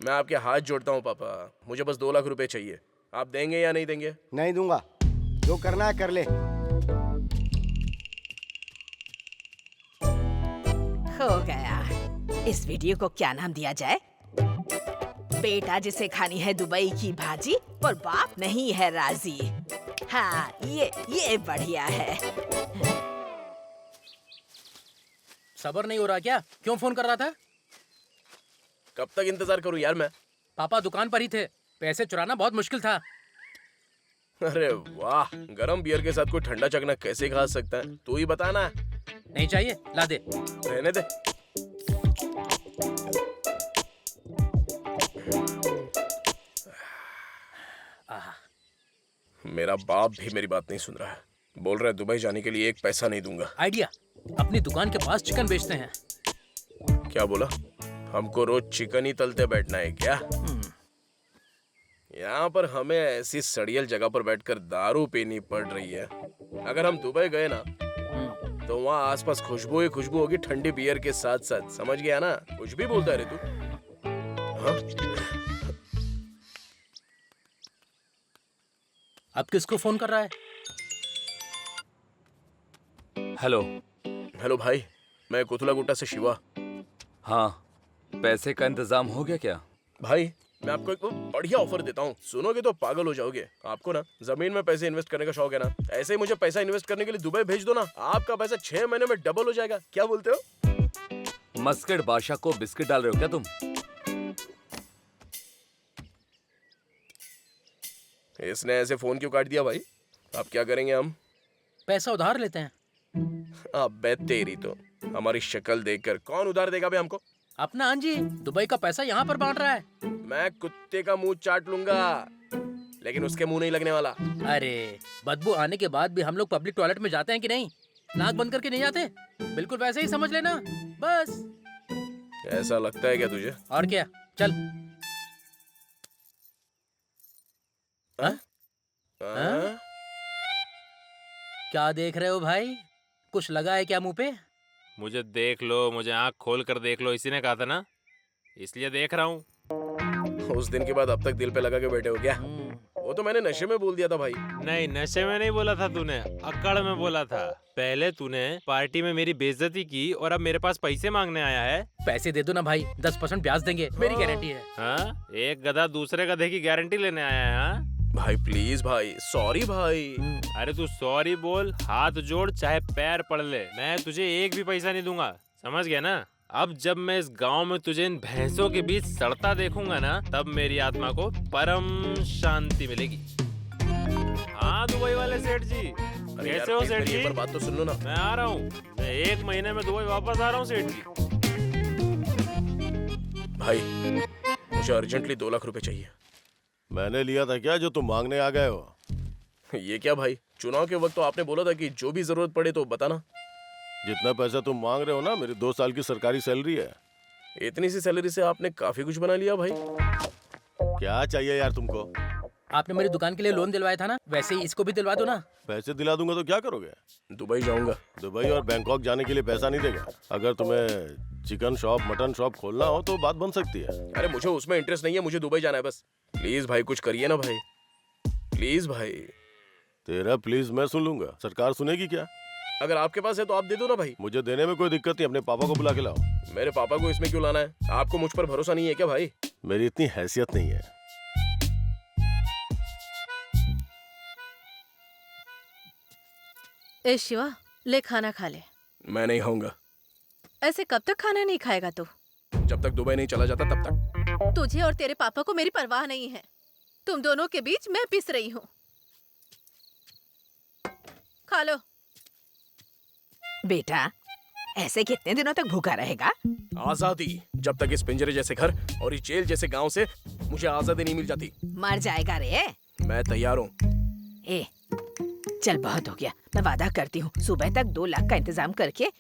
मैं आपके हाथ जोड़ता हूँ पापा, मुझे बस 2 लाख रुपए चाहिए। आप देंगे या नहीं देंगे? नहीं दूंगा, जो करना है कर ले। हो गया। इस वीडियो को क्या नाम दिया जाए? बेटा जिसे खानी है दुबई की भाजी और बाप नहीं है राजी। हाँ ये बढ़िया है। सबर नहीं हो रहा क्या? क्यों फोन कर रहा था? कब तक इंतजार करूं यार मैं? पापा दुकान पर ही थे, पैसे चुराना बहुत मुश्किल था। अरे वाह, गरम बियर के साथ कोई ठंडा चखना कैसे खा सकता है? तू ही बता ना। नहीं चाहिए, ला दे। रहने दे। मेरा बाप भी मेरी बात नहीं सुन रहा है। बोल रहा है दुबई जाने के लिए 1 पैसा नहीं दूंगा। आइडिया, अपनी दुकान के पास चिकन बेचते हैं। क्या बोला? हमको रोज चिकन ही तलते बैठना है क्या? यहाँ पर हमें ऐसी सड़ियल जगह पर बैठकर दारू पीनी पड़ रही है। अगर हम दुबई गए ना तो वहाँ आसपास खुशबू ही खुशबू होगी ठंडी बियर के साथ साथ, समझ गया ना? कुछ भी बोलता है रे तू। हाँ? अब किसको फोन कर रहा है? हेलो। हेलो भाई, मैं कोथुला गुट्टा से शिवा। हाँ, पैसे का इंतजाम हो गया क्या? भाई मैं आपको एक बढ़िया ऑफर देता हूँ, सुनोगे तो पागल हो जाओगे। आपको ना जमीन में पैसे इन्वेस्ट करने का शौक है ना, ऐसे ही मुझे पैसा इन्वेस्ट करने के लिए दुबई भेज दो ना, आपका पैसा 6 महीने में डबल हो जाएगा। क्या बोलते हो? मस्कट बादशाह को बिस्किट डाल रहे हो क्या तुम? इसने ऐसे फोन क्यों काट दिया भाई? अब क्या करेंगे हम? पैसा उधार लेते हैं। अबे तेरी तो, हमारी शक्ल देखकर कौन उधार देगा बे हमको? अपना अंजी दुबई का पैसा यहाँ पर बांट रहा है। मैं कुत्ते का मुंह चाट लूंगा, लेकिन उसके मुंह नहीं लगने वाला। अरे बदबू आने के बाद भी हम लोग पब्लिक टॉयलेट में जाते हैं कि नहीं? नाक बंद करके नहीं जाते? बिल्कुल वैसे ही समझ लेना बस। ऐसा लगता है क्या तुझे? और क्या, चल। हाँ? हाँ? क्या देख रहे हो भाई? कुछ लगा है क्या मुंह पे? मुझे देख लो, मुझे आँख खोल कर देख लो, इसी ने कहा था ना, इसलिए देख रहा हूँ। उस दिन के बाद अब तक दिल पे लगा के बैठे हो क्या? वो तो मैंने नशे में बोल दिया था भाई। नहीं, नशे में नहीं बोला था तूने, अक्कड़ में बोला था। पहले तूने पार्टी में मेरी बेइज्जती की और अब मेरे पास पैसे मांगने आया है। पैसे दे दो ना भाई, 10% ब्याज देंगे, मेरी गारंटी है। हाँ, एक गधा दूसरे गधे की गारंटी लेने आया है। हाँ भाई प्लीज भाई, सॉरी भाई। अरे तू सॉरी बोल, हाथ जोड़, चाहे पैर पड़ ले, मैं तुझे एक भी पैसा नहीं दूंगा, समझ गया ना? अब जब मैं इस गांव में तुझे इन भैंसों के बीच सड़ता देखूंगा ना, तब मेरी आत्मा को परम शांति मिलेगी। हाँ दुबई वाले सेठ जी, कैसे हो सेठ जी? पर बात तो सुन लो ना। मैं आ रहा हूँ, मैं 1 महीने में दुबई वापस आ रहा हूँ सेठ जी। भाई मुझे अर्जेंटली 2 लाख रुपए चाहिए। मैंने लिया था क्या जो तुम मांगने आ गए हो? ये क्या भाई, चुनाव के वक्त तो आपने बोला था कि जो भी जरूरत पड़े तो बताना। जितना पैसा तुम मांग रहे हो ना, मेरी 2 साल की सरकारी सैलरी है। इतनी सी सैलरी से आपने काफी कुछ बना लिया भाई। क्या चाहिए यार तुमको? आपने मेरी दुकान के लिए लोन दिलवाया था ना, वैसे ही इसको भी दिलवा दो ना। पैसे दिला दूंगा तो क्या करोगे? दुबई जाऊंगा। दुबई और बैंकॉक जाने के लिए पैसा नहीं देगा। अगर तुम्हें चिकन शॉप, मटन शॉप खोलना हो तो बात बन सकती है। अरे मुझे उसमें इंटरेस्ट नहीं है, मुझे दुबई जाना है बस। प्लीज भाई कुछ करिए ना भाई, प्लीज भाई। तेरा प्लीज मैं सुन लूंगा, सरकार सुनेगी क्या? अगर आपके पास है तो आप दे दो ना भाई। मुझे देने में कोई दिक्कत नहीं, अपने पापा को बुला के लाओ। मेरे पापा को इसमें क्यों लाना है? आपको मुझ पर भरोसा नहीं है क्या भाई? मेरी इतनी हैसियत नहीं है। ए शिवा, ले खाना खा ले। मैं नहीं खाऊंगा। ऐसे कब तक खाना नहीं खाएगा तू? जब तक दुबई नहीं चला जाता तब तक। तुझे और तेरे पापा को मेरी परवाह नहीं है। तुम दोनों के बीच मैं पिस रही हूँ। खा लो। बेटा, ऐसे कितने दिनों तक भूखा रहेगा? आजादी, जब तक इस पिंजरे जैसे घर और इस जेल जैसे गांव से मुझे आजादी नहीं मिल जाती। मर जाएगा रे। मैं तैयार हूँ। ए, चल बहुत हो गया। मैं वादा करती हूँ सुबह तक 2 लाख का इंतजाम करके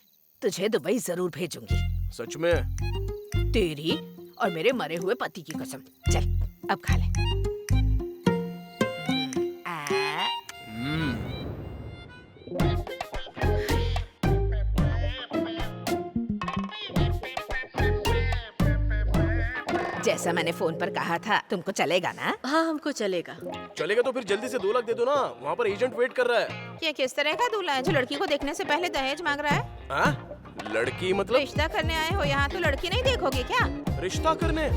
तुझे दुबई जरूर भेजूंगी। सच में? तेरी और मेरे मरे हुए पति की कसम। चल अब खा ले। जैसा मैंने फोन पर कहा था, तुमको चलेगा ना? हाँ हमको चलेगा। चलेगा तो फिर जल्दी से 2 लाख दे दो ना, वहाँ पर एजेंट वेट कर रहा है। ये किस तरह का दूल्हा है जो लड़की को देखने से पहले दहेज मांग रहा है? हाँ? लड़की मतलब? रिश्ता करने आए हो यहाँ तो लड़की नहीं देखोगे क्या? रिश्ता करने?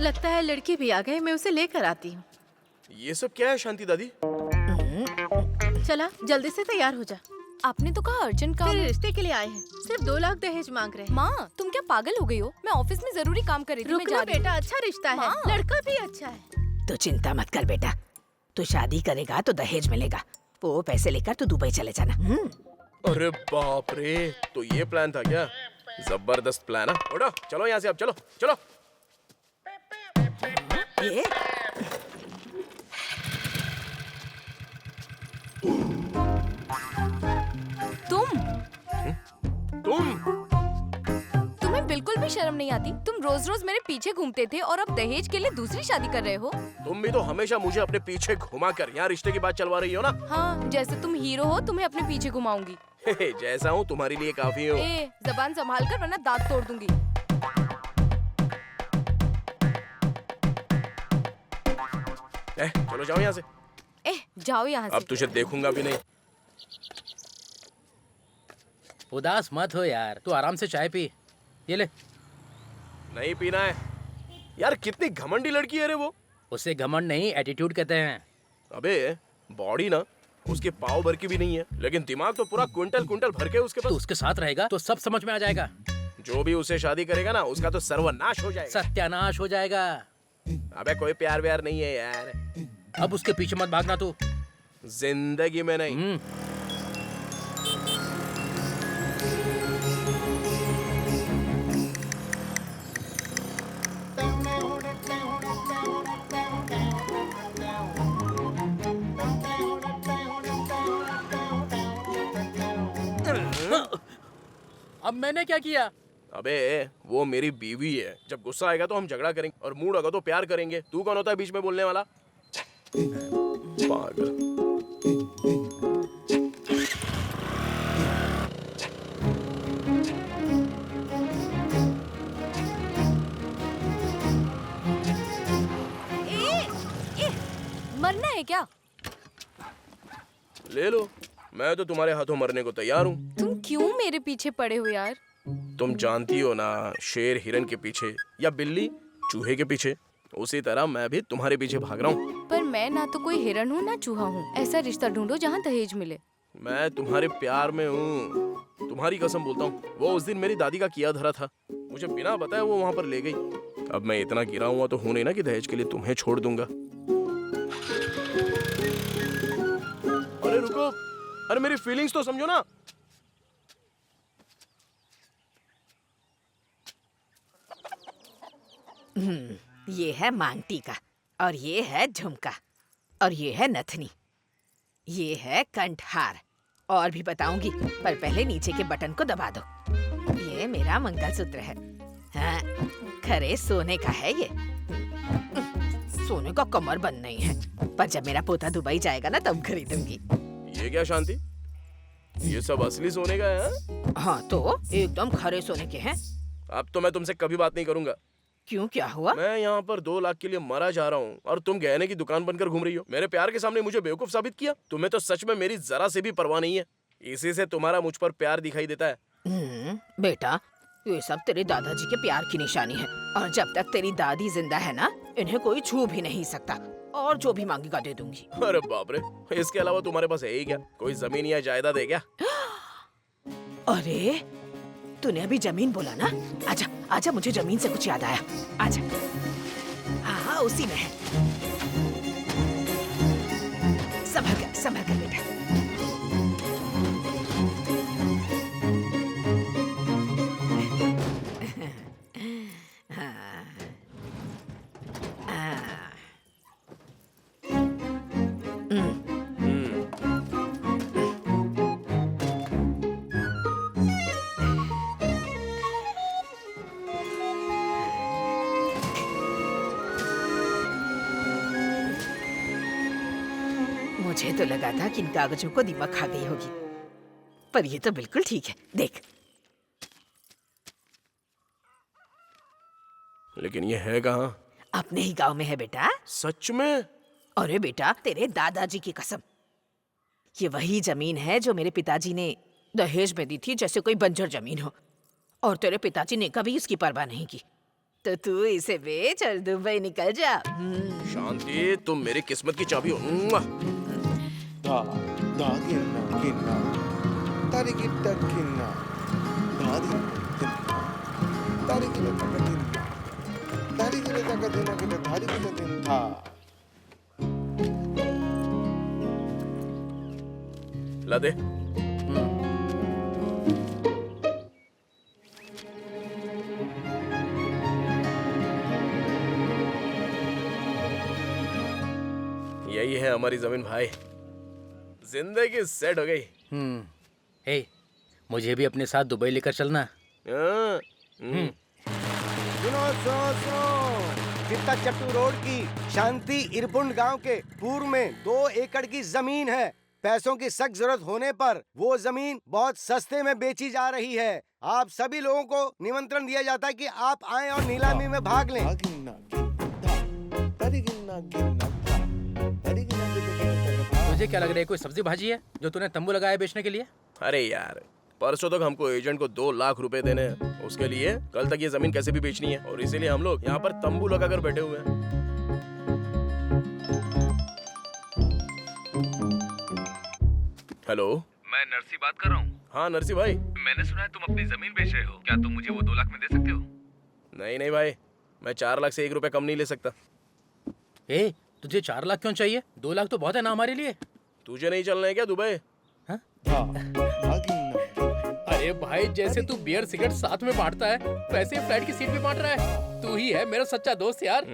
लगता है लड़की भी आ गई, मैं उसे लेकर आती हूँ। ये सब क्या है शांति दादी? चला जल्दी से तैयार हो जा। आपने तो कहा अर्जेंट काम तेरे है। रिश्ते के लिए आए हैं, सिर्फ 2 लाख दहेज मांग रहे हैं। माँ तुम क्या पागल हो गई हो? मैं ऑफिस में जरूरी काम कर रही थी। मैं रुक जा लो रही हूँ। बेटा, अच्छा रिश्ता है, माँ। लड़का भी अच्छा है। तू चिंता मत कर बेटा, तू शादी करेगा तो दहेज मिलेगा, वो पैसे लेकर तू दुबई चले जाना। अरे बाप रे, तो ये प्लान था क्या? जबरदस्त प्लान है। उठो, चलो यहाँ से, अब चलो चलो। ये तुम तुम तुम्हें बिल्कुल भी शर्म नहीं आती? तुम रोज रोज मेरे पीछे घूमते थे और अब दहेज के लिए दूसरी शादी कर रहे हो। तुम भी तो हमेशा मुझे अपने पीछे घुमा कर यहाँ रिश्ते की बात चलवा रही हो ना। हाँ, जैसे तुम हीरो हो, तुम्हें अपने पीछे घुमाऊंगी। जैसा हूँ तुम्हारे लिए काफी हूँ। ए, जबान संभाल कर वरना दांत तोड़ दूंगी। चलो जाओ यहाँ से। जाओ यहाँ से। अब तुझे देखूंगा भी नहीं। उदास मत हो यार, तू आराम से चाय पी। ये ले। नहीं पीना है यार। कितनी घमंडी लड़की है रे वो। उसे घमंड नहीं, एटीट्यूड कहते हैं। अबे बॉडी ना उसके पाव भर की भी नहीं है, लेकिन दिमाग तो पूरा क्विंटल क्विंटल भर के उसके तो पास। उसके साथ रहेगा तो सब समझ में आ जाएगा। जो भी उसे शादी करेगा ना, उसका तो सर्वनाश हो जाएगा। सत्यानाश हो जाएगा। अबे कोई प्यार व्यार नहीं है यार। अब उसके पीछे मत भागना तू। जिंदगी में नहीं। अब मैंने क्या किया? अबे वो मेरी बीवी है। जब गुस्सा आएगा तो हम झगड़ा करेंगे और मूड होगा तो प्यार करेंगे। तू कौन होता है बीच में बोलने वाला? पागल। मरना है क्या? ले लो, मैं तो तुम्हारे हाथों मरने को तैयार हूँ। तुम क्यों मेरे पीछे पड़े हो यार? तुम जानती हो ना, शेर हिरन के पीछे या बिल्ली चूहे के पीछे, उसी तरह मैं भी तुम्हारे पीछे भाग रहा हूँ। पर मैं ना तो कोई हिरन हूँ ना चूहा हूँ। ऐसा रिश्ता ढूंढो जहाँ दहेज मिले। मैं तुम्हारे प्यार में हूँ, तुम्हारी कसम बोलता हूँ। वो उस दिन मेरी दादी का किया धरा था, मुझे बिना बताए वो वहाँ पर ले गई। अब मैं इतना गिरा हुआ तो हूँ नहीं ना कि दहेज के लिए तुम्हें छोड़ दूंगा। अरे रुको, अरे मेरी फीलिंग्स तो समझो ना। ये है मांग टीका और ये है झुमका और ये है नथनी, ये है कंठहार। और भी बताऊंगी, पर पहले नीचे के बटन को दबा दो। ये मेरा मंगलसूत्र है। हाँ, खरे सोने का है ये। सोने का कमर बंद नहीं है, पर जब मेरा पोता दुबई जाएगा ना तब खरीदूंगी। ये क्या शांति, ये सब असली सोने का है? हाँ तो एकदम खरे सोने के हैं। अब तो मैं तुमसे कभी बात नहीं करूंगा। क्यों, क्या हुआ? मैं यहाँ पर 2 लाख के लिए मरा जा रहा हूँ और तुम गहने की दुकान बनकर घूम रही हो। मेरे प्यार के सामने मुझे बेवकूफ साबित किया। तुम्हें तो सच में मेरी जरा से भी परवाह नहीं है। इसी से तुम्हारा मुझ पर प्यार दिखाई देता है। बेटा, ये सब तेरे दादाजी के प्यार की निशानी है और जब तक तेरी दादी जिंदा है ना, इन्हें कोई छू भी नहीं सकता। और जो भी मांगेगा दे दूंगी। अरे बाप रे, इसके अलावा तुम्हारे पास है ही क्या? कोई जमीन या जायदाद है क्या? अरे तूने अभी जमीन बोला ना, आजा आजा, मुझे जमीन से कुछ याद आया। आजा। हाँ उसी में है। संभल कर बेटा। मुझे तो लगा था कि इन कागजों को दीमक खा गई होगी, पर ये तो बिल्कुल ठीक है। देख। लेकिन ये है कहाँ? अपने ही गांव में है बेटा। सच में? अरे बेटा, तेरे दादाजी की कसम, ये वही जमीन है जो मेरे पिताजी ने दहेज में दी थी, जैसे कोई बंजर जमीन हो। और तेरे पिताजी ने कभी इसकी परवाह नहीं की। तो तू इसे बेच और दुबई निकल जा। शांति, तुम मेरी किस्मत की चाबी हो। ला दे। यही है हमारी जमीन भाई। जिंदगी सेट हो गई। हे, मुझे भी अपने साथ दुबई लेकर चलना। सुनो सुनो सुनो, चित्ता चट्टू रोड की शांति इरपुंड गांव के पूर्व में 2 एकड़ की जमीन है। पैसों की सख्त जरूरत होने पर वो जमीन बहुत सस्ते में बेची जा रही है। आप सभी लोगों को निमंत्रण दिया जाता है कि आप आएं और नीलामी में भाग लें। तुझे क्या लग रहा है कोई सब्जी भाजी है जो तूने तंबू लगाया बेचने के लिए? अरे यार, परसों तक हमको एजेंट को 2 लाख रुपए देने हैं। उसके लिए कल तक ये जमीन कैसे भी बेचनी है, और इसीलिए हम लोग यहाँ पर तंबू लगाकर बैठे हुए हैं। हेलो, मैं नरसी बात कर रहा हूँ। हाँ नरसी भाई। मैंने सुना है तुम अपनी जमीन बेच रहे हो, क्या तुम मुझे वो 2 लाख में दे सकते हो? नहीं नहीं भाई, मैं 4 लाख से 1 रुपया कम नहीं ले सकता। ए, तुझे 4 लाख क्यों चाहिए? 2 लाख तो बहुत है ना हमारे लिए। तुझे नहीं चलना है क्या दुबई? अरे भाई, जैसे तू बियर सिगरेट साथ में बांटता है वैसे ही फ्लाइट की सीट भी बांट रहा है। तू ही है मेरा सच्चा दोस्त यार।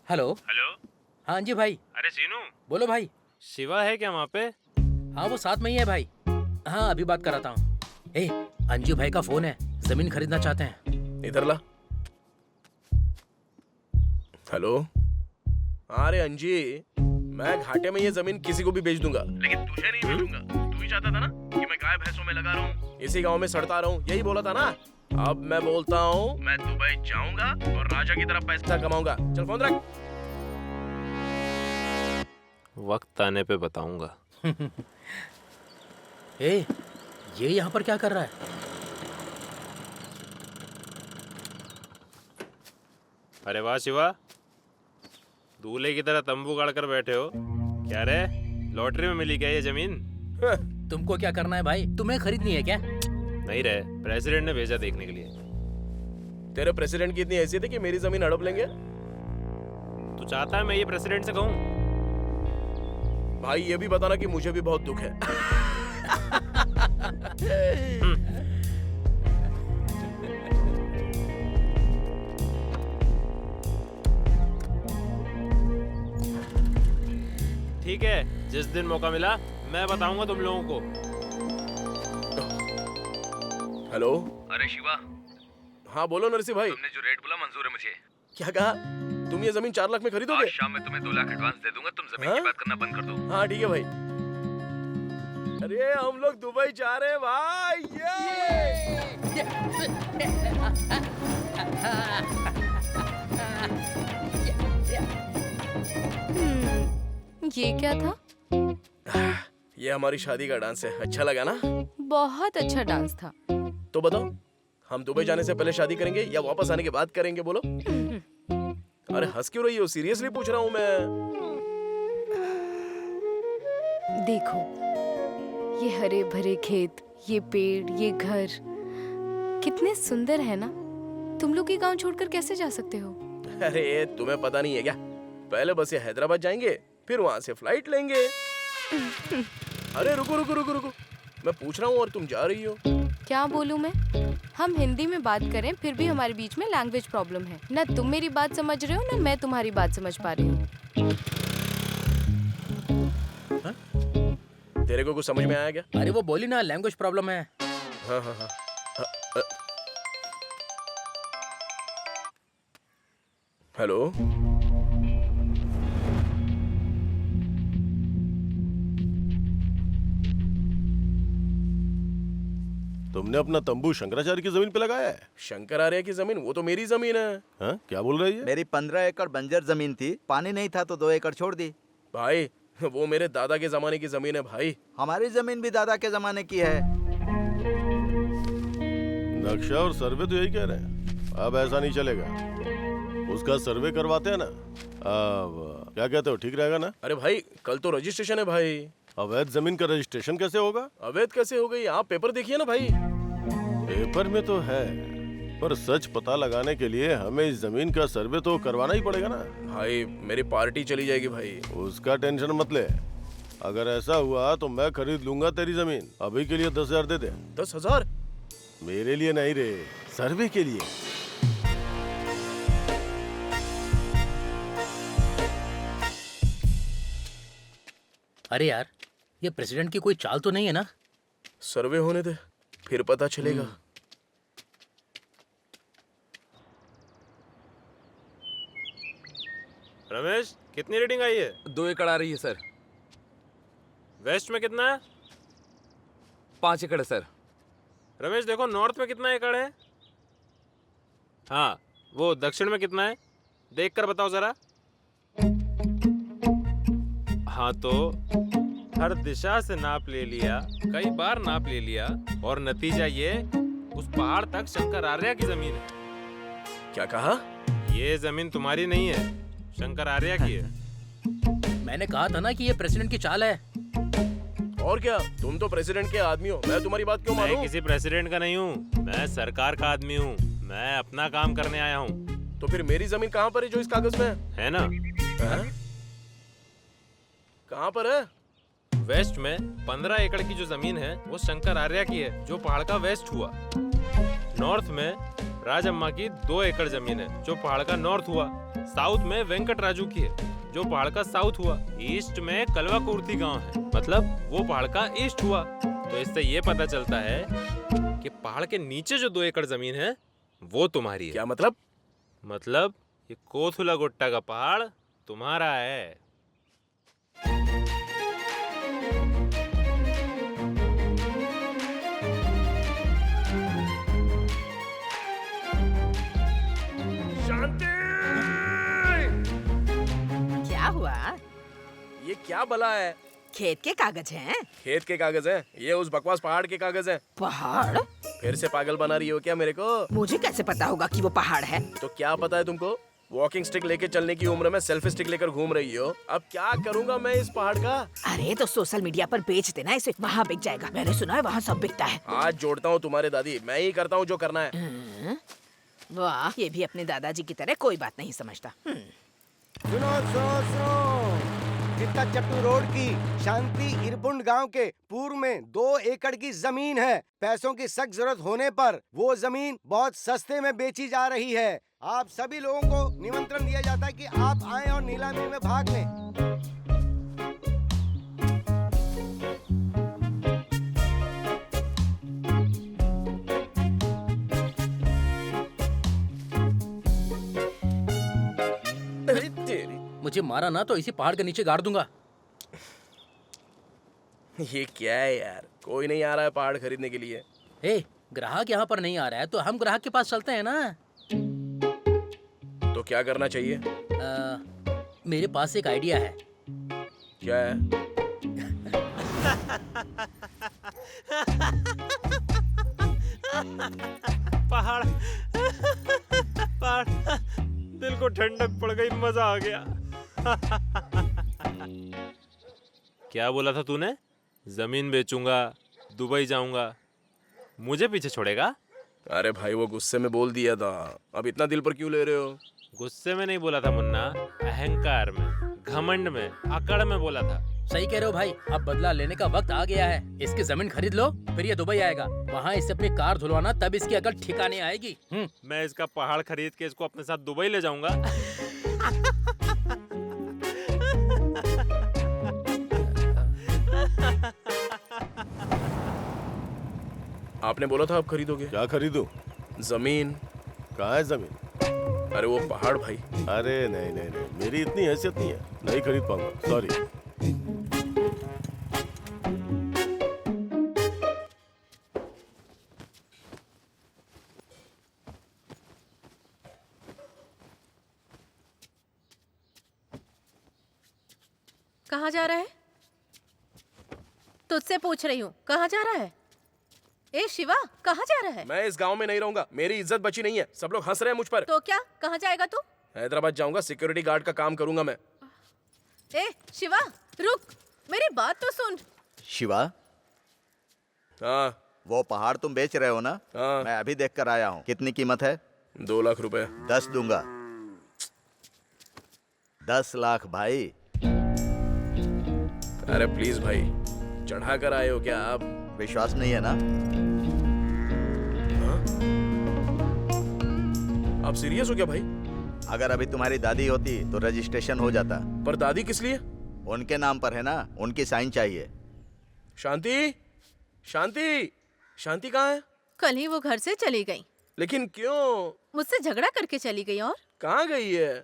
हेलो। हेलो। हाँ जी भाई। अरे सीनू, बोलो भाई। शिवा है क्या वहाँ पे? हाँ वो साथ में ही है भाई। हाँ अभी बात कराता हूँ। ए, अंजू भाई का फोन है, जमीन खरीदना चाहते हैं। इधर ला। हेलो। अरे अंजी, मैं घाटे में ये जमीन किसी को भी बेच दूंगा, लेकिन तुझे नहीं बेचूंगा। तू ही चाहता था ना कि मैं गाय भैंसों में लगा रहा हूँ, इसी गांव में सड़ता रहूं, यही बोला था ना। अब मैं बोलता हूँ, मैं दुबई जाऊंगा और राजा की तरह पैसा कमाऊंगा। चल फोन रख। वक्त आने पे बताऊंगा। ए, ये यहाँ पर क्या कर रहा है? अरे वाह शिवा, दूल्हे की तरह तंबू गाड़ कर बैठे हो। क्या रे, लॉटरी में मिली क्या ये जमीन? तुमको क्या करना है भाई? तुम्हें खरीदनी है क्या? नहीं रे, प्रेसिडेंट ने भेजा देखने के लिए। तेरे प्रेसिडेंट की इतनी हैसियत है कि मेरी जमीन हड़प लेंगे? तू चाहता है मैं ये प्रेसिडेंट से कहूँ? भाई ये भी बताना कि मुझे भी बहुत दुख है। ठीक है, जिस दिन मौका मिला मैं बताऊंगा तुम लोगों को। हेलो। अरे शिवा। हाँ बोलो नरसी भाई। तुमने जो रेट बोला मंजूर है मुझे। क्या कहा? तुम ये जमीन 4 लाख में खरीदोगे? आज शाम में तुम्हें 2 लाख एडवांस दे दूंगा, तुम जमीन की बात करना बंद कर दो। हाँ ठीक है भाई। अरे हम लोग दुबई जा रहे हैं भाई। ये क्या था? ये हमारी शादी का डांस है। अच्छा लगा ना? बहुत अच्छा डांस था। तो बताओ, हम दुबई जाने से पहले शादी करेंगे या वापस आने के बाद करेंगे? बोलो। अरे हंस क्यों रही हो? सीरियसली पूछ रहा हूँ मैं। देखो, ये हरे भरे खेत, ये पेड़, ये घर कितने सुंदर है ना। तुम लोग ये गांव छोड़कर कैसे जा सकते हो? अरे तुम्हें पता नहीं है क्या? पहले बस ये हैदराबाद जाएंगे, फिर वहां से फ्लाइट लेंगे। अरे रुको रुको रुको रुको, मैं पूछ रहा हूँ और तुम जा रही हो। क्या बोलूं मैं? हम हिंदी में बात करें फिर भी हमारे बीच में लैंग्वेज प्रॉब्लम है। ना तुम मेरी बात समझ रहे हो ना मैं तुम्हारी बात समझ पा रही हूँ। तेरे को कुछ समझ में आया क्या? अरे वो बोली ना, लैंग्वेज प्रॉब्लम है। हाँ हाँ हाँ। हेलो। तुमने अपना तंबू शंकराचार्य की जमीन पे लगाया है? शंकराचार्य की जमीन? वो तो मेरी जमीन है। हाँ? क्या बोल रही है? मेरी 15 एकड़ बंजर जमीन थी, पानी नहीं था तो 2 एकड़ छोड़ दी। भाई वो मेरे दादा के जमाने की जमीन है भाई। हमारी जमीन भी दादा के जमाने की है। नक्शा और सर्वे तो यही कह रहे हैं। अब ऐसा नहीं चलेगा, उसका सर्वे करवाते हैं ना। अब क्या कहते हो, ठीक रहेगा ना? अरे भाई कल तो रजिस्ट्रेशन है भाई। अवैध जमीन का रजिस्ट्रेशन कैसे होगा? अवैध कैसे हो गई? आप पेपर देखिए ना भाई। पेपर में तो है, पर सच पता लगाने के लिए हमें इस जमीन का सर्वे तो करवाना ही पड़ेगा ना। भाई मेरी पार्टी चली जाएगी भाई। उसका टेंशन मत ले, अगर ऐसा हुआ तो मैं खरीद लूंगा तेरी जमीन। अभी के लिए 10,000 दे दे। 10,000? मेरे लिए नहीं रे, सर्वे के लिए। अरे यार, ये प्रेसिडेंट की कोई चाल तो नहीं है ना? सर्वे होने दे, फिर पता चलेगा। रमेश, कितनी रीडिंग आई है? 2 एकड़ आ रही है सर। वेस्ट में कितना है? 5 एकड़ है सर। रमेश देखो, नॉर्थ में कितना एकड़ है? हाँ, वो दक्षिण में कितना है? देख कर बताओ जरा। हाँ तो हर दिशा से नाप ले लिया, कई बार नाप ले लिया, और नतीजा ये, उस पहाड़ तक शंकर आर्या की जमीन है। क्या कहा? ये जमीन तुम्हारी नहीं है, शंकर आर्या की है। मैंने कहा था ना कि ये प्रेसिडेंट की चाल है। और क्या, तुम तो प्रेसिडेंट के आदमी हो, मैं तुम्हारी बात क्यों मैं मानूं? किसी प्रेसिडेंट का नहीं हूँ, मैं सरकार का आदमी हूँ। मैं अपना काम करने आया हूँ। तो फिर मेरी जमीन कहाँ पर है जो इस कागज में है ना? कहाँ पर है? वेस्ट में 15 एकड़ की जो जमीन है वो शंकर आर्या की है, जो पहाड़ का वेस्ट हुआ। नॉर्थ में राजम्मा की 2 एकड़ जमीन है, जो पहाड़ का नॉर्थ हुआ। साउथ में वेंकट राजू की है, जो पहाड़ का साउथ हुआ। ईस्ट में कलवा कुर्ती गांव है, मतलब वो पहाड़ का ईस्ट हुआ। तो इससे ये पता चलता है कि पहाड़ के नीचे जो 2 एकड़ जमीन है वो तुम्हारी है। क्या मतलब? मतलब ये कोथुला गुट्टा का पहाड़ तुम्हारा है। शांति! क्या हुआ? ये क्या भला है? खेत के कागज हैं? खेत के कागज हैं? ये उस बकवास पहाड़ के कागज हैं। पहाड़? फिर से पागल बना रही हो क्या मेरे को? मुझे कैसे पता होगा कि वो पहाड़ है? तो क्या पता है तुमको? वॉकिंग स्टिक लेके चलने की उम्र में सेल्फी स्टिक लेकर घूम रही हो। अब क्या करूंगा मैं इस पहाड़ का? अरे तो सोशल मीडिया पर बेच देना इसे, वहाँ बिक जाएगा। मैंने सुना है वहाँ सब बिकता है। आज जोड़ता हूँ तुम्हारे दादी, मैं ही करता हूँ जो करना है। वाह, ये भी अपने दादाजी की तरह कोई बात नहीं समझता। सुनो सुनो सुनो, चित्ता चट्टू रोड की शांति इरपुंड गांव के पूर्व में 2 एकड़ की जमीन है। पैसों की सख्त जरूरत होने पर वो जमीन बहुत सस्ते में बेची जा रही है। आप सभी लोगों को निमंत्रण दिया जाता है कि आप आएं और नीलामी में भाग लें। अरे तेरी, मुझे मारा ना तो इसी पहाड़ के नीचे गाड़ दूंगा। ये क्या है यार? कोई नहीं आ रहा है पहाड़ खरीदने के लिए। ए, ग्राहक यहाँ पर नहीं आ रहा है तो हम ग्राहक के पास चलते हैं ना। तो क्या करना चाहिए? मेरे पास एक आइडिया है। क्या है? पहाड़ पहाड़, दिल को ठंडक पड़ गई, मजा आ गया। क्या बोला था तूने? जमीन बेचूंगा, दुबई जाऊंगा, मुझे पीछे छोड़ेगा? अरे भाई वो गुस्से में बोल दिया था, अब इतना दिल पर क्यों ले रहे हो? गुस्से में नहीं बोला था मुन्ना, अहंकार में, घमंड में, अकड़ में बोला था। सही कह रहे हो भाई, अब बदला लेने का वक्त आ गया है। इसकी जमीन खरीद लो, फिर ये दुबई आएगा, वहाँ इससे अपनी कार धुलवाना, तब इसकी अकल ठिकाने आएगी। मैं इसका पहाड़ खरीद के इसको अपने साथ दुबई ले जाऊंगा। आपने बोला था आप खरीदोगे। क्या खरीदूं? जमीन। कहाँ है जमीन? अरे वो पहाड़ भाई। अरे नहीं नहीं नहीं, मेरी इतनी हैसियत नहीं है, नहीं खरीद पाऊंगा, सॉरी। कहाँ जा रहा है? तुझसे पूछ रही हूँ, कहाँ जा रहा है? ए शिवा, कहाँ जा रहा है? मैं इस गांव में नहीं रहूंगा, मेरी इज्जत बची नहीं है, सब लोग हंस रहे हैं मुझ पर। तो क्या, कहाँ जाएगा तू? हैदराबाद जाऊंगा, सिक्योरिटी गार्ड का काम करूंगा मैं। ए शिवा, रुक, मेरी बात तो सुन। शिवा, हाँ वो पहाड़ तुम बेच रहे हो ना? हाँ। मैं अभी देख कर आया हूँ। कितनी कीमत है? 2 लाख रुपए। 10 दूंगा। 10 लाख भाई। अरे प्लीज भाई, चढ़ा कर आए हो क्या आप? विश्वास नहीं है ना? आप सीरियस हो क्या भाई? अगर अभी तुम्हारी दादी होती तो रजिस्ट्रेशन हो जाता। पर दादी किस लिए? उनके नाम पर है ना, उनकी साइन चाहिए। शांति, शांति, शांति कहाँ है? कल ही वो घर से चली गई। लेकिन क्यों? मुझसे झगड़ा करके चली गई। और कहाँ गई है?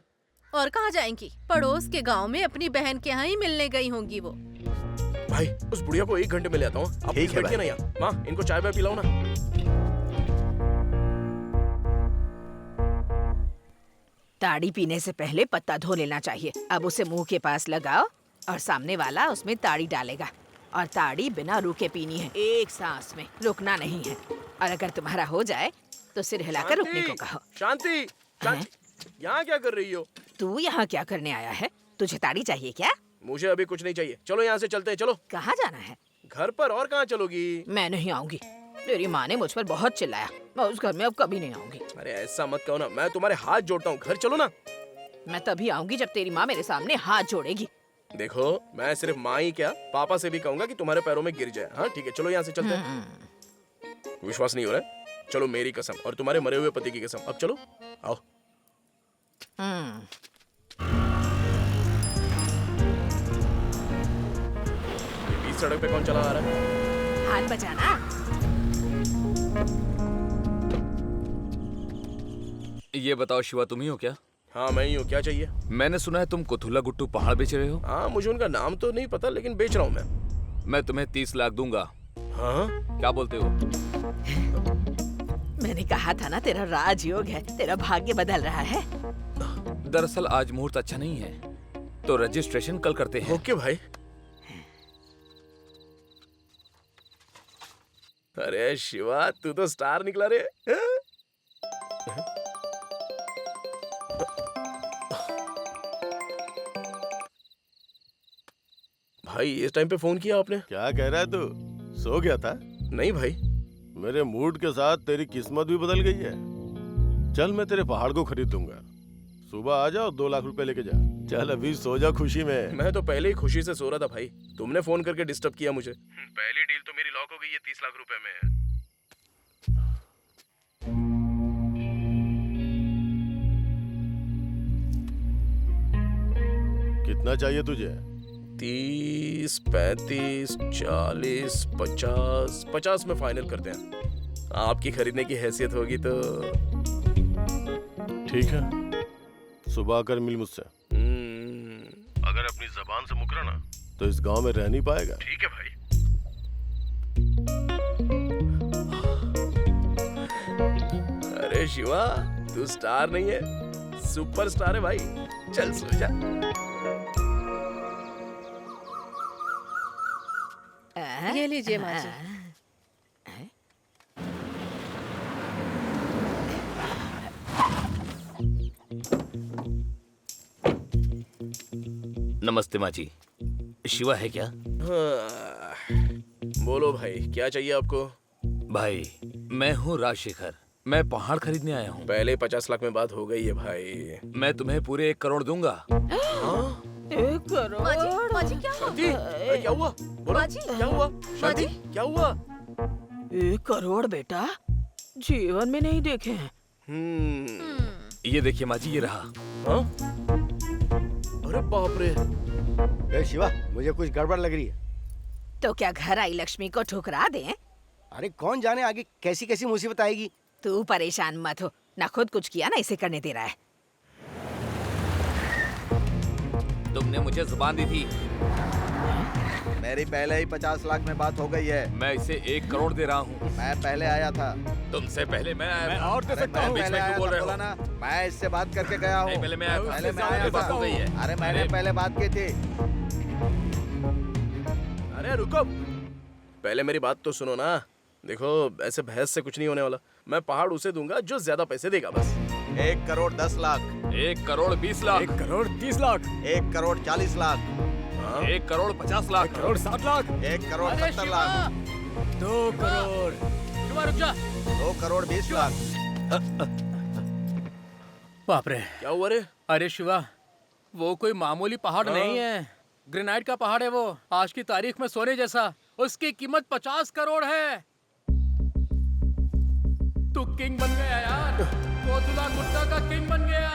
और कहाँ जाएंगी? पड़ोस के गांव में अपनी बहन के यहाँ ही मिलने गई होंगी वो। भाई उस बुढ़िया को 1 घंटे में ले आता हूँ। आप ठीक है बैठिए ना भाई। यहाँ। माँ इनको चाय वाय पिलाओ ना। ताड़ी पीने से पहले पत्ता धो लेना चाहिए। अब उसे मुंह के पास लगाओ और सामने वाला उसमें ताड़ी डालेगा। और ताड़ी बिना रुके पीनी है, एक सांस में, रुकना नहीं है। और अगर तुम्हारा हो जाए तो सिर हिलाकर रुकने को कहो। शांति, शांति, यहाँ क्या कर रही हो? तू यहाँ क्या करने आया है? तुझे ताड़ी चाहिए क्या? मुझे अभी कुछ नहीं चाहिए। चलो यहाँ से चलते हैं। चलो। कहाँ जाना है? घर पर। और कहाँ चलोगी? मैं नहीं आऊंगी। तेरी माँ ने मुझ पर बहुत चिल्लाया। मैं उस घर में अब कभी नहीं आऊंगी। अरे ऐसा मत कहो ना, मैं तुम्हारे हाथ जोड़ता हूँ। घर चलो ना। मैं तभी आऊंगी जब तेरी माँ मेरे सामने हाथ जोड़ेगी। देखो मैं सिर्फ माँ ही क्या, पापा से भी कहूंगा कि तुम्हारे पैरों में गिर जाए। हाँ ठीक है, चलो यहाँ से चलते हैं। विश्वास नहीं हो रहा है? चलो मेरी कसम और तुम्हारे मरे हुए पति की कसम। अब चलो, आओ। ये बीच सड़क पे कौन चला आ रहा है? हाथ बचाना। ये बताओ शिवा, तुम ही हो क्या? हाँ मैं ही हूँ। क्या चाहिए? मैंने सुना है तुम कुथुला गुट्टू पहाड़ बेच रहे हो। हाँ मुझे उनका नाम तो नहीं पता, लेकिन बेच रहा हूँ मैं तुम्हें 30 लाख दूंगा। हाँ क्या बोलते हो? मैंने कहा था ना, तेरा राजयोग है, तेरा भाग्य बदल रहा है। दरअसल आज मुहूर्त अच्छा नहीं है, तो रजिस्ट्रेशन कल करते हैं। ओके भाई। अरे शिवा, तू तो स्टार निकला रे। भाई इस टाइम पे फोन किया आपने? क्या कह रहा है तू? सो गया था? नहीं भाई। मेरे मूड के साथ तेरी किस्मत भी बदल गई है। चल मैं तेरे पहाड़ को खरीद दूंगा। सुबह आ जाओ, 2 लाख रुपए लेके जा। चल अभी सो जा खुशी में। मैं तो पहले ही खुशी से सो रहा था भाई। तुमने फोन करके डिस्टर्ब किया मुझे। पहली डील तो मेरी लॉक हो गई है 30 लाख रुपए में। कितना चाहिए तुझे? 30, 35, 40, 50। 50 में फाइनल करते हैं। आपकी खरीदने की हैसियत होगी तो। ठीक है, सुबह आकर मिल मुझसे। अगर अपनी जबान से मुकरा ना तो इस गांव में रह नहीं पाएगा। ठीक है भाई। अरे शिवा, तू स्टार नहीं है, सुपर स्टार है भाई। चल सो जा। ये लीजिए माँ जी। नमस्ते माँ जी। शिवा है क्या? बोलो भाई, क्या चाहिए आपको? भाई मैं हूँ राजशेखर। मैं पहाड़ खरीदने आया हूँ। पहले 50 लाख में बात हो गई है भाई। मैं तुम्हें पूरे 1 करोड़ दूंगा। 1 करोड़? माँ जी क्या हुआ? शांति, अरे क्या हुआ? बोलो, माँ जी। क्या हुआ? शांति, क्या हुआ? 1 करोड़ बेटा, जीवन में नहीं देखे हैं। ये देखिए माँ जी, ये रहा। हाँ? अरे बाप रे। ए शिवा, मुझे कुछ गड़बड़ लग रही है। तो क्या घर आई लक्ष्मी को ठुकरा दें? अरे कौन जाने आगे कैसी कैसी मुसीबत आएगी। तू परेशान मत हो, ना खुद कुछ किया ना इसे करने दे रहा है। तुमने मुझे जुबान दी थी। मेरी पहले ही 50 लाख में बात हो गई है। मैं इसे 1 करोड़ दे रहा हूँ। मैं पहले आया था। तुमसे पहले मैं आया था। और दे सकता हूँ। बीच में क्यों बोल रहे हो? ना, मैं इससे बात करके गया हूँ। नहीं, पहले मैं आया था। पहले मैं उससे आया ज्यादा बात था। हो गई है। अरे मैंने पहले बात की थी। अरे रुको, पहले मेरी बात तो सुनो ना। देखो ऐसे बहस से कुछ नहीं होने वाला। मैं पहाड़ उसे दूंगा जो ज्यादा पैसे देगा बस। 1 करोड़ 10 लाख। 1 करोड़ 20 लाख। 1 करोड़ 30 लाख। 1 करोड़ 40 लाख। 1 करोड़ 50 लाख। 1 करोड़ 60 लाख। 1 करोड़ 70 लाख। 2 करोड़। शिवा रुक जा। 2 करोड़ 20 लाख। बाप रे, क्या हुआ रे? अरे शिवा, वो कोई मामूली पहाड़ नहीं है। ग्रेनाइट का पहाड़ है वो, आज की तारीख में सोने जैसा। उसकी कीमत 50 करोड़ है। तू किंग बन गया यार, कोथुला गुट्टा का किंग बन गया।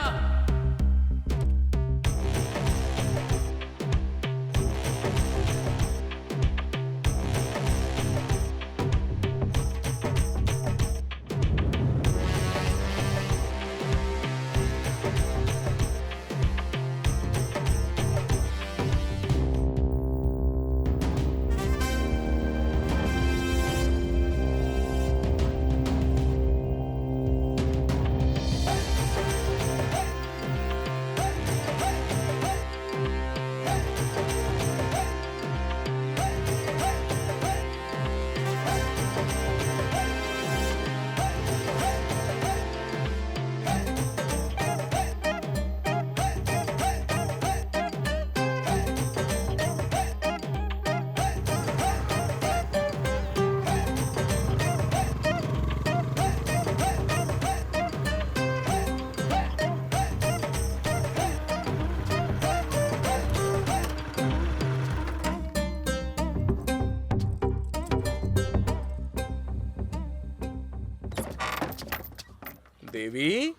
देवी,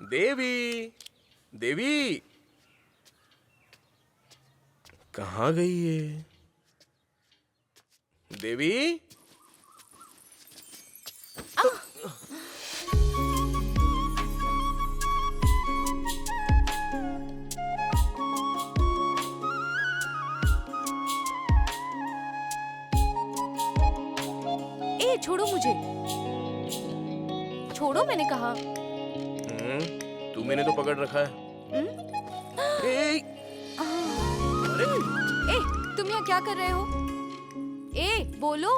देवी, देवी, कहाँ गई ये देवी? ए छोड़ो मुझे, छोड़ो मैंने कहा। तू मैंने तो पकड़ रखा है। ए, अरे ए तुम यहाँ क्या कर रहे हो? ए बोलो।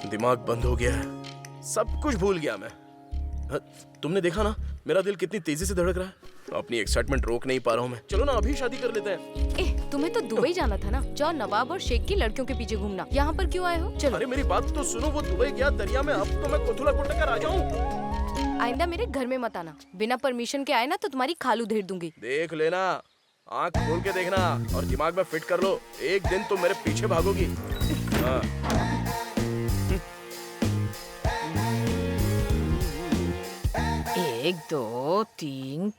दिमाग बंद हो गया है, सब कुछ भूल गया मैं। तुमने देखा ना मेरा दिल कितनी तेजी से धड़क रहा है। अपनी एक्साइटमेंट रोक नहीं पा रहा हूँ मैं। चलो ना अभी शादी कर लेते हैं। ए तुम्हें तो दुबई जाना था ना, जाओ नवाब और शेख की लड़कियों के पीछे घूमना। यहाँ पर क्यों आए हो? चलो। अरे मेरी बात तो सुनो, वो दुबई गया दरिया में, अब तो मैं कोथुला कोट कर आ जाऊँ। आइंदा मेरे घर में मत आना, बिना परमिशन के आए ना तो तुम्हारी खालू धेर दूंगी। देख लेना, आँख खोल के देखना और दिमाग में फिट कर लो, एक दिन तुम मेरे पीछे भागोगी। हाँ। एक दो तीन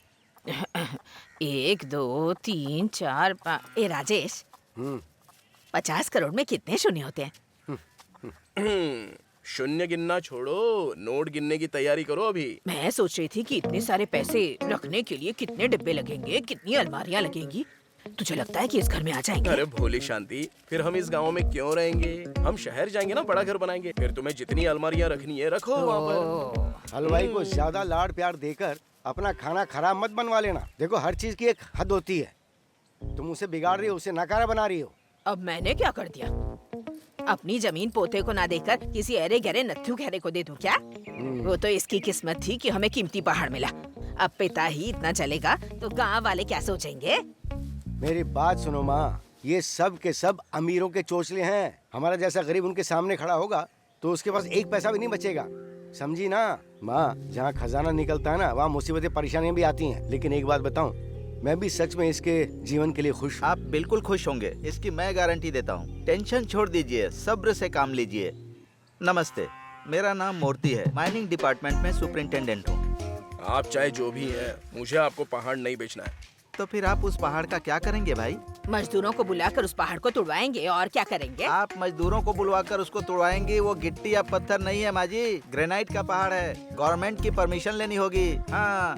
1 2 3 4 5। ए राजेश, 50 करोड़ में कितने शून्य होते हैं? शून्य गिनना छोड़ो, नोट गिनने की तैयारी करो अभी। मैं सोच रही थी कि इतने सारे पैसे रखने के लिए कितने डिब्बे लगेंगे, कितनी अलमारियां लगेंगी। तुझे लगता है कि इस घर में आ जाएंगे? अरे भोली शांति, फिर हम इस गांव में क्यों रहेंगे? हम शहर जाएंगे ना, बड़ा घर बनाएंगे, फिर तुम्हें जितनी अलमारियां रखनी है रखो वहाँ पर। हलवाई को ज्यादा लाड प्यार देकर अपना खाना खराब मत बनवा लेना। देखो हर चीज की एक हद होती है। तुम उसे बिगाड़ रही हो, उसे नकारा बना रही हो। अब मैंने क्या कर दिया? अपनी जमीन पोते को ना देकर किसी अरे गहरे नत्थु गहरे को दे दूं क्या? वो तो इसकी किस्मत थी कि हमें कीमती पहाड़ मिला। अब पिता ही इतना चलेगा तो गांव वाले क्या सोचेंगे? मेरी बात सुनो माँ, ये सब के सब अमीरों के चोचले हैं। हमारा जैसा गरीब उनके सामने खड़ा होगा तो उसके पास एक पैसा भी नहीं बचेगा, समझी ना माँ? जहाँ खजाना निकलता है ना, वहाँ मुसीबतें परेशानियाँ भी आती हैं। लेकिन एक बात बताऊँ, मैं भी सच में इसके जीवन के लिए खुश हूँ। आप बिल्कुल खुश होंगे, इसकी मैं गारंटी देता हूँ। टेंशन छोड़ दीजिए, सब्र से काम लीजिए। नमस्ते, मेरा नाम मूर्ति है, माइनिंग डिपार्टमेंट में सुपरिंटेंडेंट हूँ। आप चाहे जो भी है, मुझे आपको पहाड़ नहीं बेचना है। तो फिर आप उस पहाड़ का क्या करेंगे भाई? मजदूरों को बुलाकर उस पहाड़ को तुड़वाएंगे और क्या करेंगे? आप मजदूरों को बुलवाकर उसको तोड़वाएंगे? वो गिट्टी या पत्थर नहीं है माजी, ग्रेनाइट का पहाड़ है। गवर्नमेंट की परमिशन लेनी होगी। हाँ,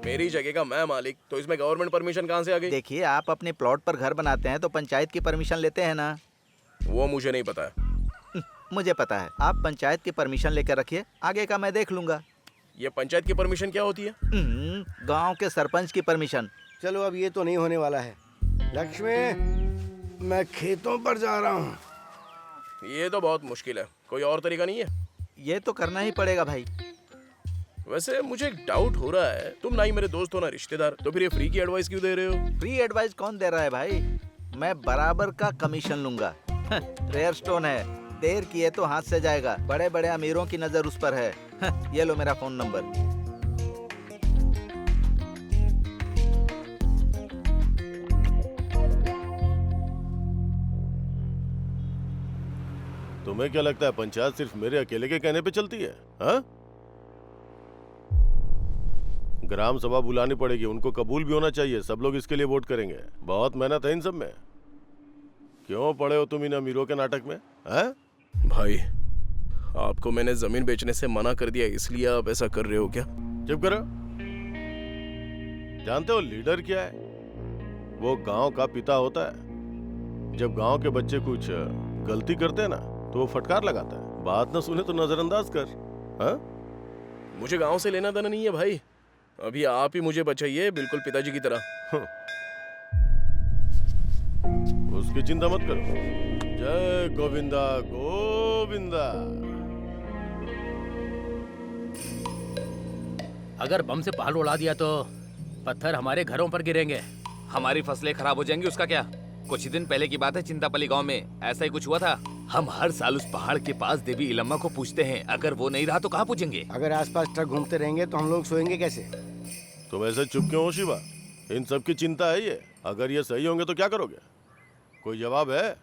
मेरी जगह का मैं मालिक, तो इसमें गवर्नमेंट परमिशन कहाँ से आ गई? देखिए, आप अपने प्लॉट पर घर बनाते हैं तो पंचायत की परमिशन लेते हैं ना? वो मुझे नहीं पता है। मुझे पता है। आप पंचायत की परमिशन लेकर रखिए, आगे का मैं देख लूंगा। ये पंचायत की परमिशन क्या होती है? गांव के सरपंच की परमिशन। चलो अब ये तो नहीं होने वाला है। लक्ष्मी, मैं खेतों पर जा रहा हूँ। ये तो बहुत मुश्किल है, कोई और तरीका नहीं है? ये तो करना ही पड़ेगा भाई। वैसे मुझे एक डाउट हो रहा है, तुम ना ही मेरे दोस्त हो ना रिश्तेदार, तो फिर ये फ्री की एडवाइस क्यों दे रहे हो? फ्री एडवाइस कौन दे रहा है भाई? मैं बराबर का कमीशन लूंगा। रेयर स्टोन है, देर किए तो हाथ से जाएगा। बड़े बड़े अमीरों की नजर उस पर है। ये लो मेरा फोन नंबर। तुम्हें क्या लगता है पंचायत सिर्फ मेरे अकेले के कहने पे चलती है? हाँ? ग्राम सभा बुलानी पड़ेगी, उनको कबूल भी होना चाहिए, सब लोग इसके लिए वोट करेंगे। बहुत मेहनत है इन सब में। क्यों पड़े हो तुम इन अमीरों के नाटक में? हाँ? भाई, आपको मैंने जमीन बेचने से मना कर दिया, इसलिए आप ऐसा कर रहे हो क्या? चुप करो। जानते हो लीडर क्या है? वो गांव का पिता होता है। जब गांव के बच्चे कुछ गलती करते हैं ना तो वो फटकार लगाता है। बात ना सुने तो नजरअंदाज कर। हाँ? मुझे गांव से लेना देना नहीं है भाई, अभी आप ही मुझे बचाइए, बिल्कुल पिताजी की तरह। उसकी चिंता मत करो। जय गोविंदा गोविंदा। अगर बम से पहाड़ उड़ा दिया तो पत्थर हमारे घरों पर गिरेंगे। हमारी फसलें खराब हो जाएंगी, उसका क्या? कुछ ही दिन पहले की बात है, चिंतापल्ली गांव में ऐसा ही कुछ हुआ था। हम हर साल उस पहाड़ के पास देवी इलम्मा को पूछते हैं, अगर वो नहीं रहा तो कहाँ पूछेंगे? अगर आसपास ट्रक घूमते रहेंगे तो हम लोग सोएंगे कैसे? तुम ऐसे चुप क्यों हो शिवा? इन सब की चिंता है ये। अगर ये सही होंगे तो क्या करोगे? कोई जवाब है?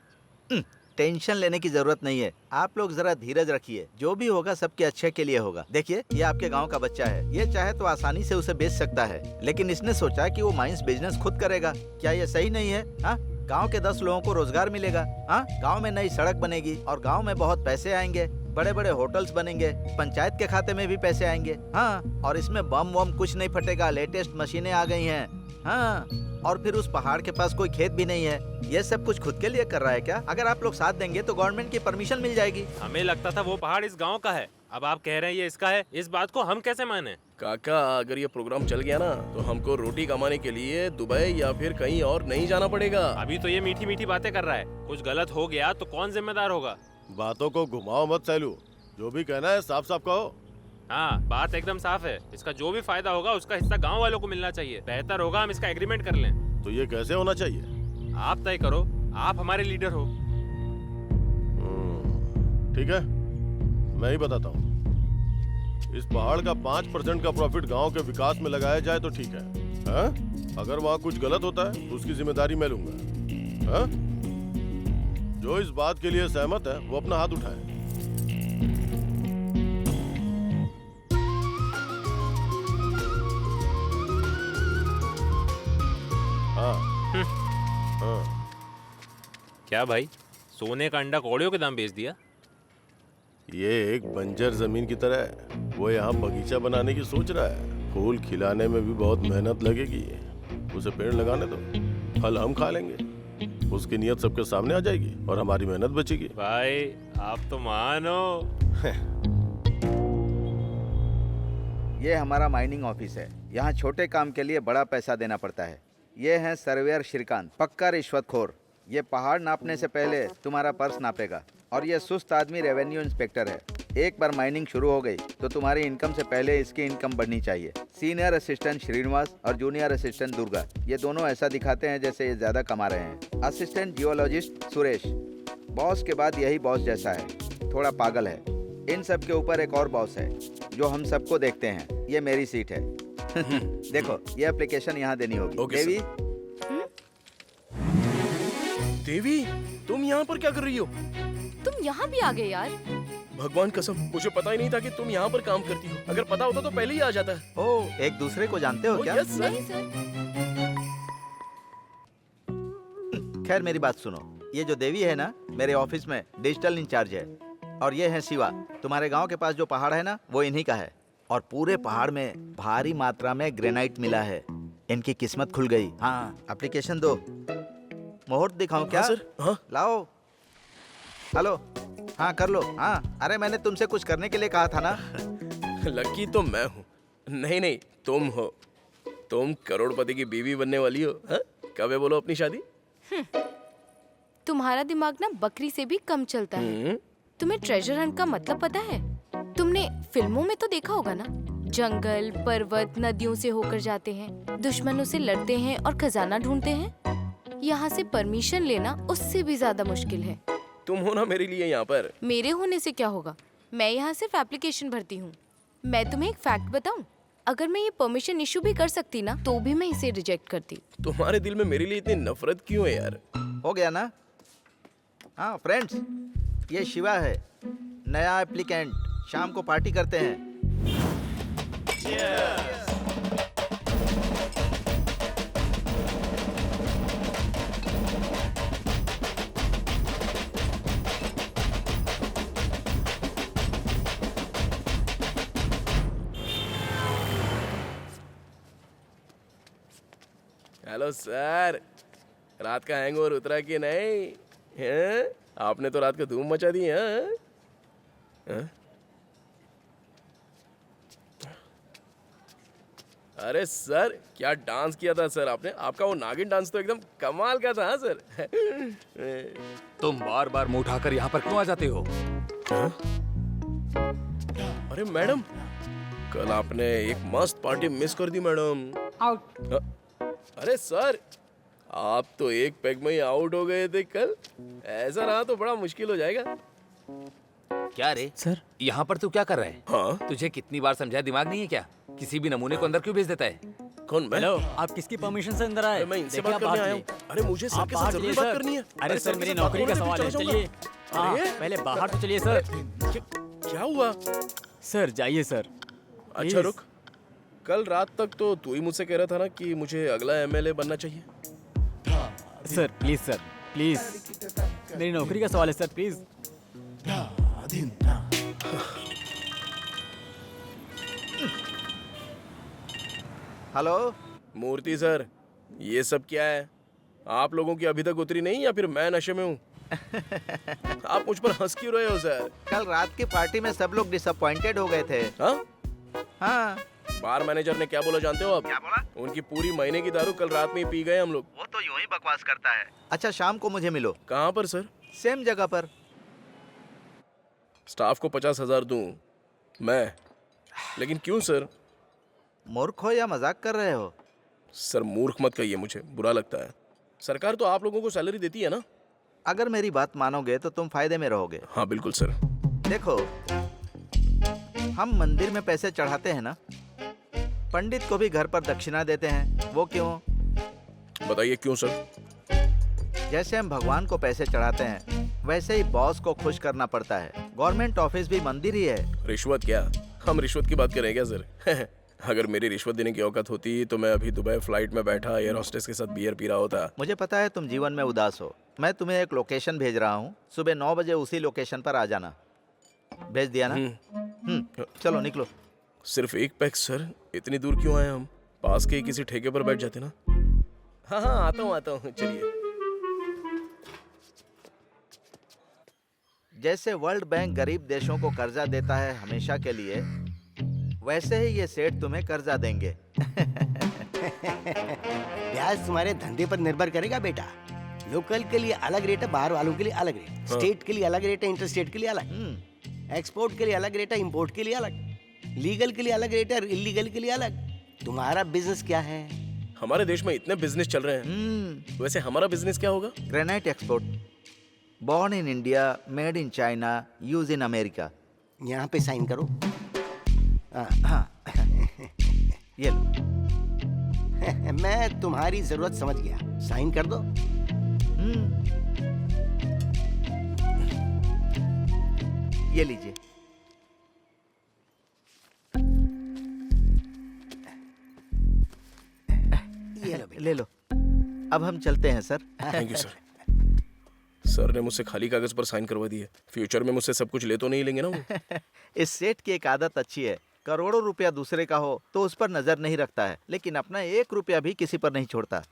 टेंशन लेने की जरूरत नहीं है। आप लोग जरा धीरज रखिए, जो भी होगा सबके अच्छे के लिए होगा। देखिए, ये आपके गांव का बच्चा है, ये चाहे तो आसानी से उसे बेच सकता है, लेकिन इसने सोचा कि वो माइंस बिजनेस खुद करेगा। क्या ये सही नहीं है? हाँ, गांव के 10 लोगों को रोजगार मिलेगा। हाँ, गांव में नई सड़क बनेगी और गांव में बहुत पैसे आएंगे, बड़े बड़े होटल्स बनेंगे, पंचायत के खाते में भी पैसे आएंगे। हाँ, और इसमें बम वम कुछ नहीं फटेगा, लेटेस्ट मशीनें आ गई हैं। हाँ, और फिर उस पहाड़ के पास कोई खेत भी नहीं है। ये सब कुछ खुद के लिए कर रहा है क्या? अगर आप लोग साथ देंगे तो गवर्नमेंट की परमिशन मिल जाएगी। हमें लगता था वो पहाड़ इस गांव का है, अब आप कह रहे हैं ये इसका है। इस बात को हम कैसे माने? काका, अगर ये प्रोग्राम चल गया ना तो हमको रोटी कमाने के लिए दुबई या फिर कहीं और नहीं जाना पड़ेगा। अभी तो ये मीठी मीठी बातें कर रहा है, कुछ गलत हो गया तो कौन जिम्मेदार होगा? बातों को घुमाओ मत सैलू, जो भी कहना है साफ साफ कहो। हाँ, बात एकदम साफ है। इसका जो भी फायदा होगा उसका हिस्सा गांव वालों को मिलना चाहिए। बेहतर होगा हम इसका एग्रीमेंट कर लें। तो ये कैसे होना चाहिए? आप तय करो, आप हमारे लीडर हो। ठीक है, मैं ही बताता हूँ। इस पहाड़ का 5% का प्रॉफिट गांव के विकास में लगाया जाए तो ठीक है। हाँ? अगर वहाँ कुछ गलत होता है तो उसकी जिम्मेदारी मैं लूंगा। हाँ? जो इस बात के लिए सहमत है वो अपना हाथ उठाए। हाँ। हाँ। क्या भाई, सोने का अंडा कौड़ियों के दाम बेच दिया? ये एक बंजर जमीन की तरह है, वो यहाँ बगीचा बनाने की सोच रहा है। फूल खिलाने में भी बहुत मेहनत लगेगी, उसे पेड़ लगाने दो, फल हम खा लेंगे। उसकी नीयत सबके सामने आ जाएगी और हमारी मेहनत बचेगी। भाई आप तो महान हो। ये हमारा माइनिंग ऑफिस है, यहाँ छोटे काम के लिए बड़ा पैसा देना पड़ता है। ये हैं सर्वेयर श्रीकांत, पक्का रिश्वतखोर। ये पहाड़ नापने से पहले तुम्हारा पर्स नापेगा। और ये सुस्त आदमी रेवेन्यू इंस्पेक्टर है। एक बार माइनिंग शुरू हो गई तो तुम्हारी इनकम से पहले इसकी इनकम बढ़नी चाहिए। सीनियर असिस्टेंट श्रीनिवास और जूनियर असिस्टेंट दुर्गा, ये दोनों ऐसा दिखाते हैं जैसे ये ज्यादा कमा रहे हैं। असिस्टेंट जियोलॉजिस्ट सुरेश, बॉस के बाद यही बॉस जैसा है, थोड़ा पागल है। इन सब के ऊपर एक और बॉस है जो हम सबको देखते हैं। ये मेरी सीट है। देखो, ये एप्लीकेशन यहाँ देनी होगी। देवी, देवी, तुम यहाँ पर क्या कर रही हो? तुम यहाँ भी आ गए यार। भगवान कसम, मुझे पता ही नहीं था कि तुम यहाँ पर काम करती हो। अगर पता होता तो पहले ही आ जाता। ओह, एक दूसरे को जानते हो क्या? Yes sir. नहीं सर। खैर मेरी बात सुनो, ये जो देवी है ना, मेरे ऑफिस में डिजिटल इंचार्ज है। और ये है शिवा, तुम्हारे गांव के पास जो पहाड़ है ना, वो इन्हीं का है। और पूरे पहाड़ में भारी मात्रा में ग्रेनाइट मिला है। इनकी किस्मत खुल गई। हाँ, एप्लीकेशन दो। मुहूर्त दिखाऊं क्या? हाँ सर। हाँ। लाओ। हेलो, हाँ कर लो। हाँ, अरे मैंने तुमसे कुछ करने के लिए कहा था ना। लकी तो मैं हूँ। नहीं नहीं, तुम हो। तुम करोड़पति की बीवी बनने वाली हो। हाँ? कब है बोलो अपनी शादी? तुम्हारा दिमाग ना बकरी से भी कम चलता है। तुम्हें ट्रेजर हंट का मतलब पता है? तुमने फिल्मों में तो देखा होगा ना, जंगल, पर्वत, नदियों से होकर जाते हैं, दुश्मनों से लड़ते हैं और खजाना ढूंढते हैं। यहाँ से परमिशन लेना उससे भी ज्यादा मुश्किल है। तुम हो ना मेरे लिए यहाँ पर। मेरे होने से क्या होगा? मैं यहाँ सिर्फ एप्लीकेशन भरती हूँ। मैं तुम्हें एक फैक्ट बताऊँ, अगर मैं ये परमिशन इशू भी कर सकती ना, तो भी मैं इसे रिजेक्ट करती। तुम्हारे दिल में मेरे लिए इतनी नफरत क्यों है यार? हो गया ना? हाँ फ्रेंड्स, ये शिवा है, नया एप्लीकेंट। शाम को पार्टी करते हैं। हेलो सर, रात का हैंगओवर उतरा कि नहीं? हैं? आपने तो रात को धूम मचा दी। हैं? अरे सर, क्या डांस किया था सर आपने? आपका वो नागिन डांस तो एकदम कमाल का था। हाँ सर। तुम बार बार मुंह उठाकर यहाँ पर क्यों आ जाते हो? अरे मैडम, कल आपने एक मस्त पार्टी मिस कर दी मैडम। आउट। अरे सर, आप तो एक पैग में ही आउट हो गए थे कल। ऐसा रहा तो बड़ा मुश्किल हो जाएगा। क्या रे सर, यहाँ पर तू क्या कर रहा है? हाँ? तुझे कितनी बार समझाया, दिमाग नहीं है क्या? किसी भी नमूने को अंदर क्यों भेज देता है? कौन मैं? हेलो, आप किसकी परमिशन से अंदर आए? अरे मैं इनसे देखिए, बात आप करने बाहर आया हूँ। चलिए। अरे मुझे सर आप के बाहर साथ जरूरी चलिए, बात सर। करनी है। अरे सर, के मेरी साथ बात नौकरी का करनी सवाल है, चला चलिए। जाऊंगा। हाँ, अरे पहले बाहर तो चलिए सर। क्या हुआ? सर जाइए सर। अच्छा Please। रुक, कल रात तक तो तू ही मुझसे कह रहा था ना कि मुझे अगला एमएलए बनना चाहिए। Sir please sir, please. मेरी नौकरी का सवाल है sir, please. Hello Murthy sir, ये सब क्या है? आप लोगों की अभी तक उतरी नहीं या फिर मैं नशे में हूँ? आप मुझ पर हंस क्यों रहे हो सर? कल रात की पार्टी में सब लोग डिसअपॉइंटेड हो गए थे। हाँ? हाँ। बार मैनेजर ने क्या बोला जानते हो आप? क्या बोला? उनकी पूरी महीने की दारू कल रात में ही पी गए हम लोग। वो तो यूं ही बकवास करता है। अच्छा शाम को मुझे मिलो। कहाँ पर सर? सेम जगह पर। स्टाफ को 50,000 दूं मैं, लेकिन क्यों सर? मूर्ख हो या मजाक कर रहे हो? सर मूर्ख मत कहिए, मुझे बुरा लगता है। सरकार तो आप लोगों को सैलरी देती है ना? अगर मेरी बात मानोगे तो तुम फायदे में रहोगे। हाँ बिल्कुल सर। देखो, हम मंदिर में पैसे चढ़ाते हैं ना, पंडित को भी घर पर दक्षिणा देते हैं। वो क्यों? बताइए क्यों सर? जैसे हम भगवान को पैसे चढ़ाते हैं, वैसे ही बॉस को खुश करना पड़ता है। गवर्नमेंट ऑफिस भी मंदिर ही है। रिश्वत क्या? हम रिश्वत की बात करें क्या सर? अगर मेरी रिश्वत देने की औकात होती तो मैं अभी दुबई फ्लाइट में बैठा एयर होस्टेस के साथ बियर पी रहा होता। मुझे पता है तुम जीवन में उदास हो। मैं तुम्हें एक लोकेशन भेज रहा हूँ, सुबह 9 बजे उसी लोकेशन पर आ जाना। भेज दिया ना? चलो निकलो। सिर्फ एक पैक सर, इतनी दूर क्यों आए हम? पास के ही किसी ठेके पर बैठ जाते ना। हाँ हाँ आता हूँ चलिए। जैसे वर्ल्ड बैंक गरीब देशों को कर्जा देता है हमेशा के लिए, वैसे ही ये सेठ तुम्हें कर्जा देंगे। ब्याज तुम्हारे धंधे पर निर्भर करेगा बेटा। लोकल के लिए अलग रेट है, बाहर वालों के लिए अलग रेट। स्टेट के लिए अलग रेट है, इंटरस्टेट के लिए अलग। एक्सपोर्ट के लिए अलग रेट है, इंपोर्ट के लिए अलग। लीगल के लिए अलग रेट है, इलीगल के लिए अलग। तुम्हारा बिजनेस क्या है? हमारे देश में इतने बिजनेस चल रहे हैं, वैसे हमारा बिजनेस क्या होगा? Granite export. Born in India, made in China, use in America. यहाँ पे साइन करो। हाँ ये लो। मैं तुम्हारी जरूरत समझ गया, साइन कर दो। ये लीजिए। ले लो। अब हम चलते हैं sir. Thank you sir. Sir ने मुझसे खाली कागज पर साइन करवा दिए। फ्यूचर में मुझसे सब कुछ ले तो नहीं लेंगे ना वो? इस सेठ की एक आदत अच्छी है, करोड़ों रुपया दूसरे का हो तो उस पर नजर नहीं रखता है, लेकिन अपना 1 रुपया भी किसी पर नहीं छोड़ता।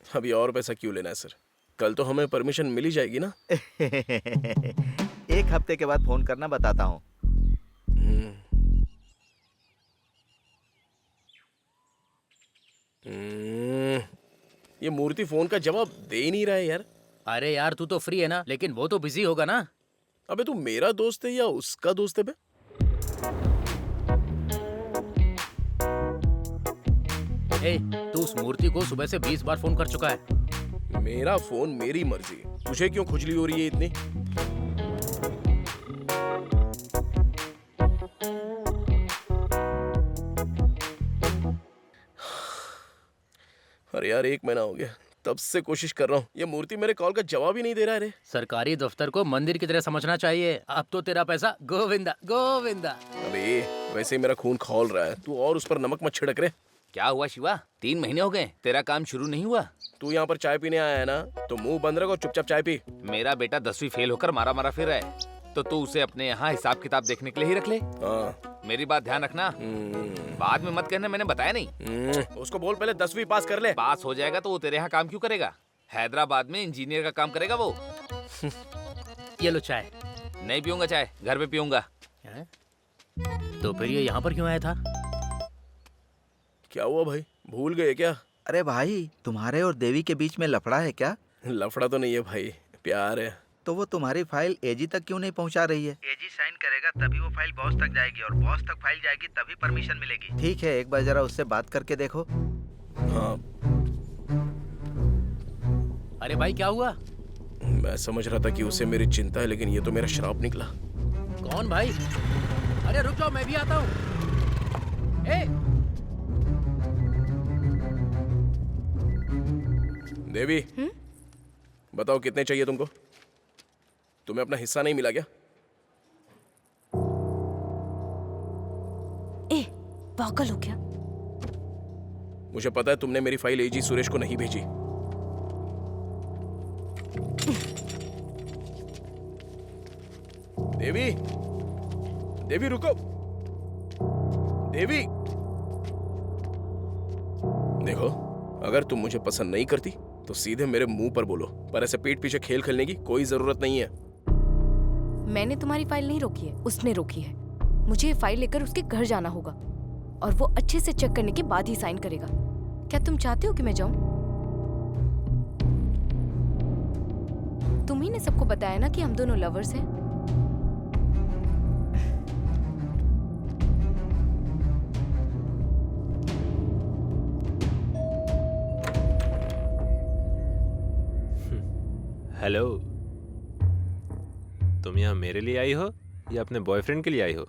अभी और पैसा क्यों लेना है सर? कल तो हमें परमिशन मिल ही जाएगी ना। 1 हफ्ते के बाद फोन करना, बताता हूँ। ये मूर्ति फोन का जवाब दे ही नहीं रहा है यार। अरे यार तू तो फ्री है ना, लेकिन वो तो बिजी होगा ना। अबे तू मेरा दोस्त है या उसका दोस्त है बे? ए, तू उस मूर्ति को सुबह से 20 बार फोन कर चुका है। मेरा फोन मेरी मर्जी, तुझे क्यों खुजली हो रही है इतनी? अरे यार 1 महीना हो गया, तब से कोशिश कर रहा हूँ। ये मूर्ति मेरे कॉल का जवाब ही नहीं दे रहा है रे। सरकारी दफ्तर को मंदिर की तरह समझना चाहिए। अब तो तेरा पैसा गोविंदा गोविंदा। अबे वैसे ही मेरा खून खौल रहा है, तू और उस पर नमक मत छिड़क रे। क्या हुआ शिवा? 3 महीने हो गए, तेरा काम शुरू नहीं हुआ? तू यहाँ पर चाय पीने आया है ना, तो मुंह बंद रख और चुपचाप चाय पी। मेरा बेटा 10वीं फेल होकर मारा मारा फिर रहा है, तो तू उसे अपने यहाँ हिसाब किताब देखने के लिए ही रख ले। मेरी बात ध्यान रखना, बाद में मत कहना मैंने बताया नहीं। उसको बोल पहले 10वीं पास कर ले। पास हो जाएगा तो वो तेरे यहाँ काम क्यों करेगा? हैदराबाद में इंजीनियर का काम करेगा वो। ये लो चाय। नहीं पीऊंगा चाय, घर पे पीऊंगा। तो फिर ये यहाँ पर क्यों आया था? क्या हुआ भाई, भूल गए क्या? अरे भाई, तुम्हारे और देवी के बीच में लफड़ा है क्या? लफड़ा तो नहीं है भाई, प्यार है। तो वो तुम्हारी फाइल एजी तक क्यों नहीं पहुंचा रही है? एजी साइन करेगा तभी वो फाइल बॉस तक जाएगी, और बॉस तक फाइल जाएगी तभी परमिशन मिलेगी। ठीक है, एक बार जरा उससे बात करके देखो। हाँ। अरे भाई क्या हुआ? मैं समझ रहा था कि उसे मेरी चिंता है, लेकिन ये तो मेरा श्राप निकला। कौन भाई? अरे रुक जाओ, मैं भी आता हूँ। देवी, बताओ कितने चाहिए तुमको? तुम्हें अपना हिस्सा नहीं मिला क्या? ए, पागल हो क्या? मुझे पता है तुमने मेरी फाइल एजी सुरेश को नहीं भेजी। देवी, देवी रुको। देवी, देखो, अगर तुम मुझे पसंद नहीं करती तो सीधे मेरे मुंह पर बोलो, पर ऐसे पीठ पीछे खेल खेलने की कोई जरूरत नहीं है। मैंने तुम्हारी फाइल नहीं रोकी है, उसने रोकी है। मुझे ये फाइल लेकर उसके घर जाना होगा और वो अच्छे से चेक करने के बाद ही साइन करेगा। क्या तुम चाहते हो कि मैं जाऊं? तुम ही ने सबको बताया ना कि हम दोनों लवर्स हैं। हेलो, तुम यहाँ मेरे लिए आई हो या अपने बॉयफ्रेंड के लिए आई हो?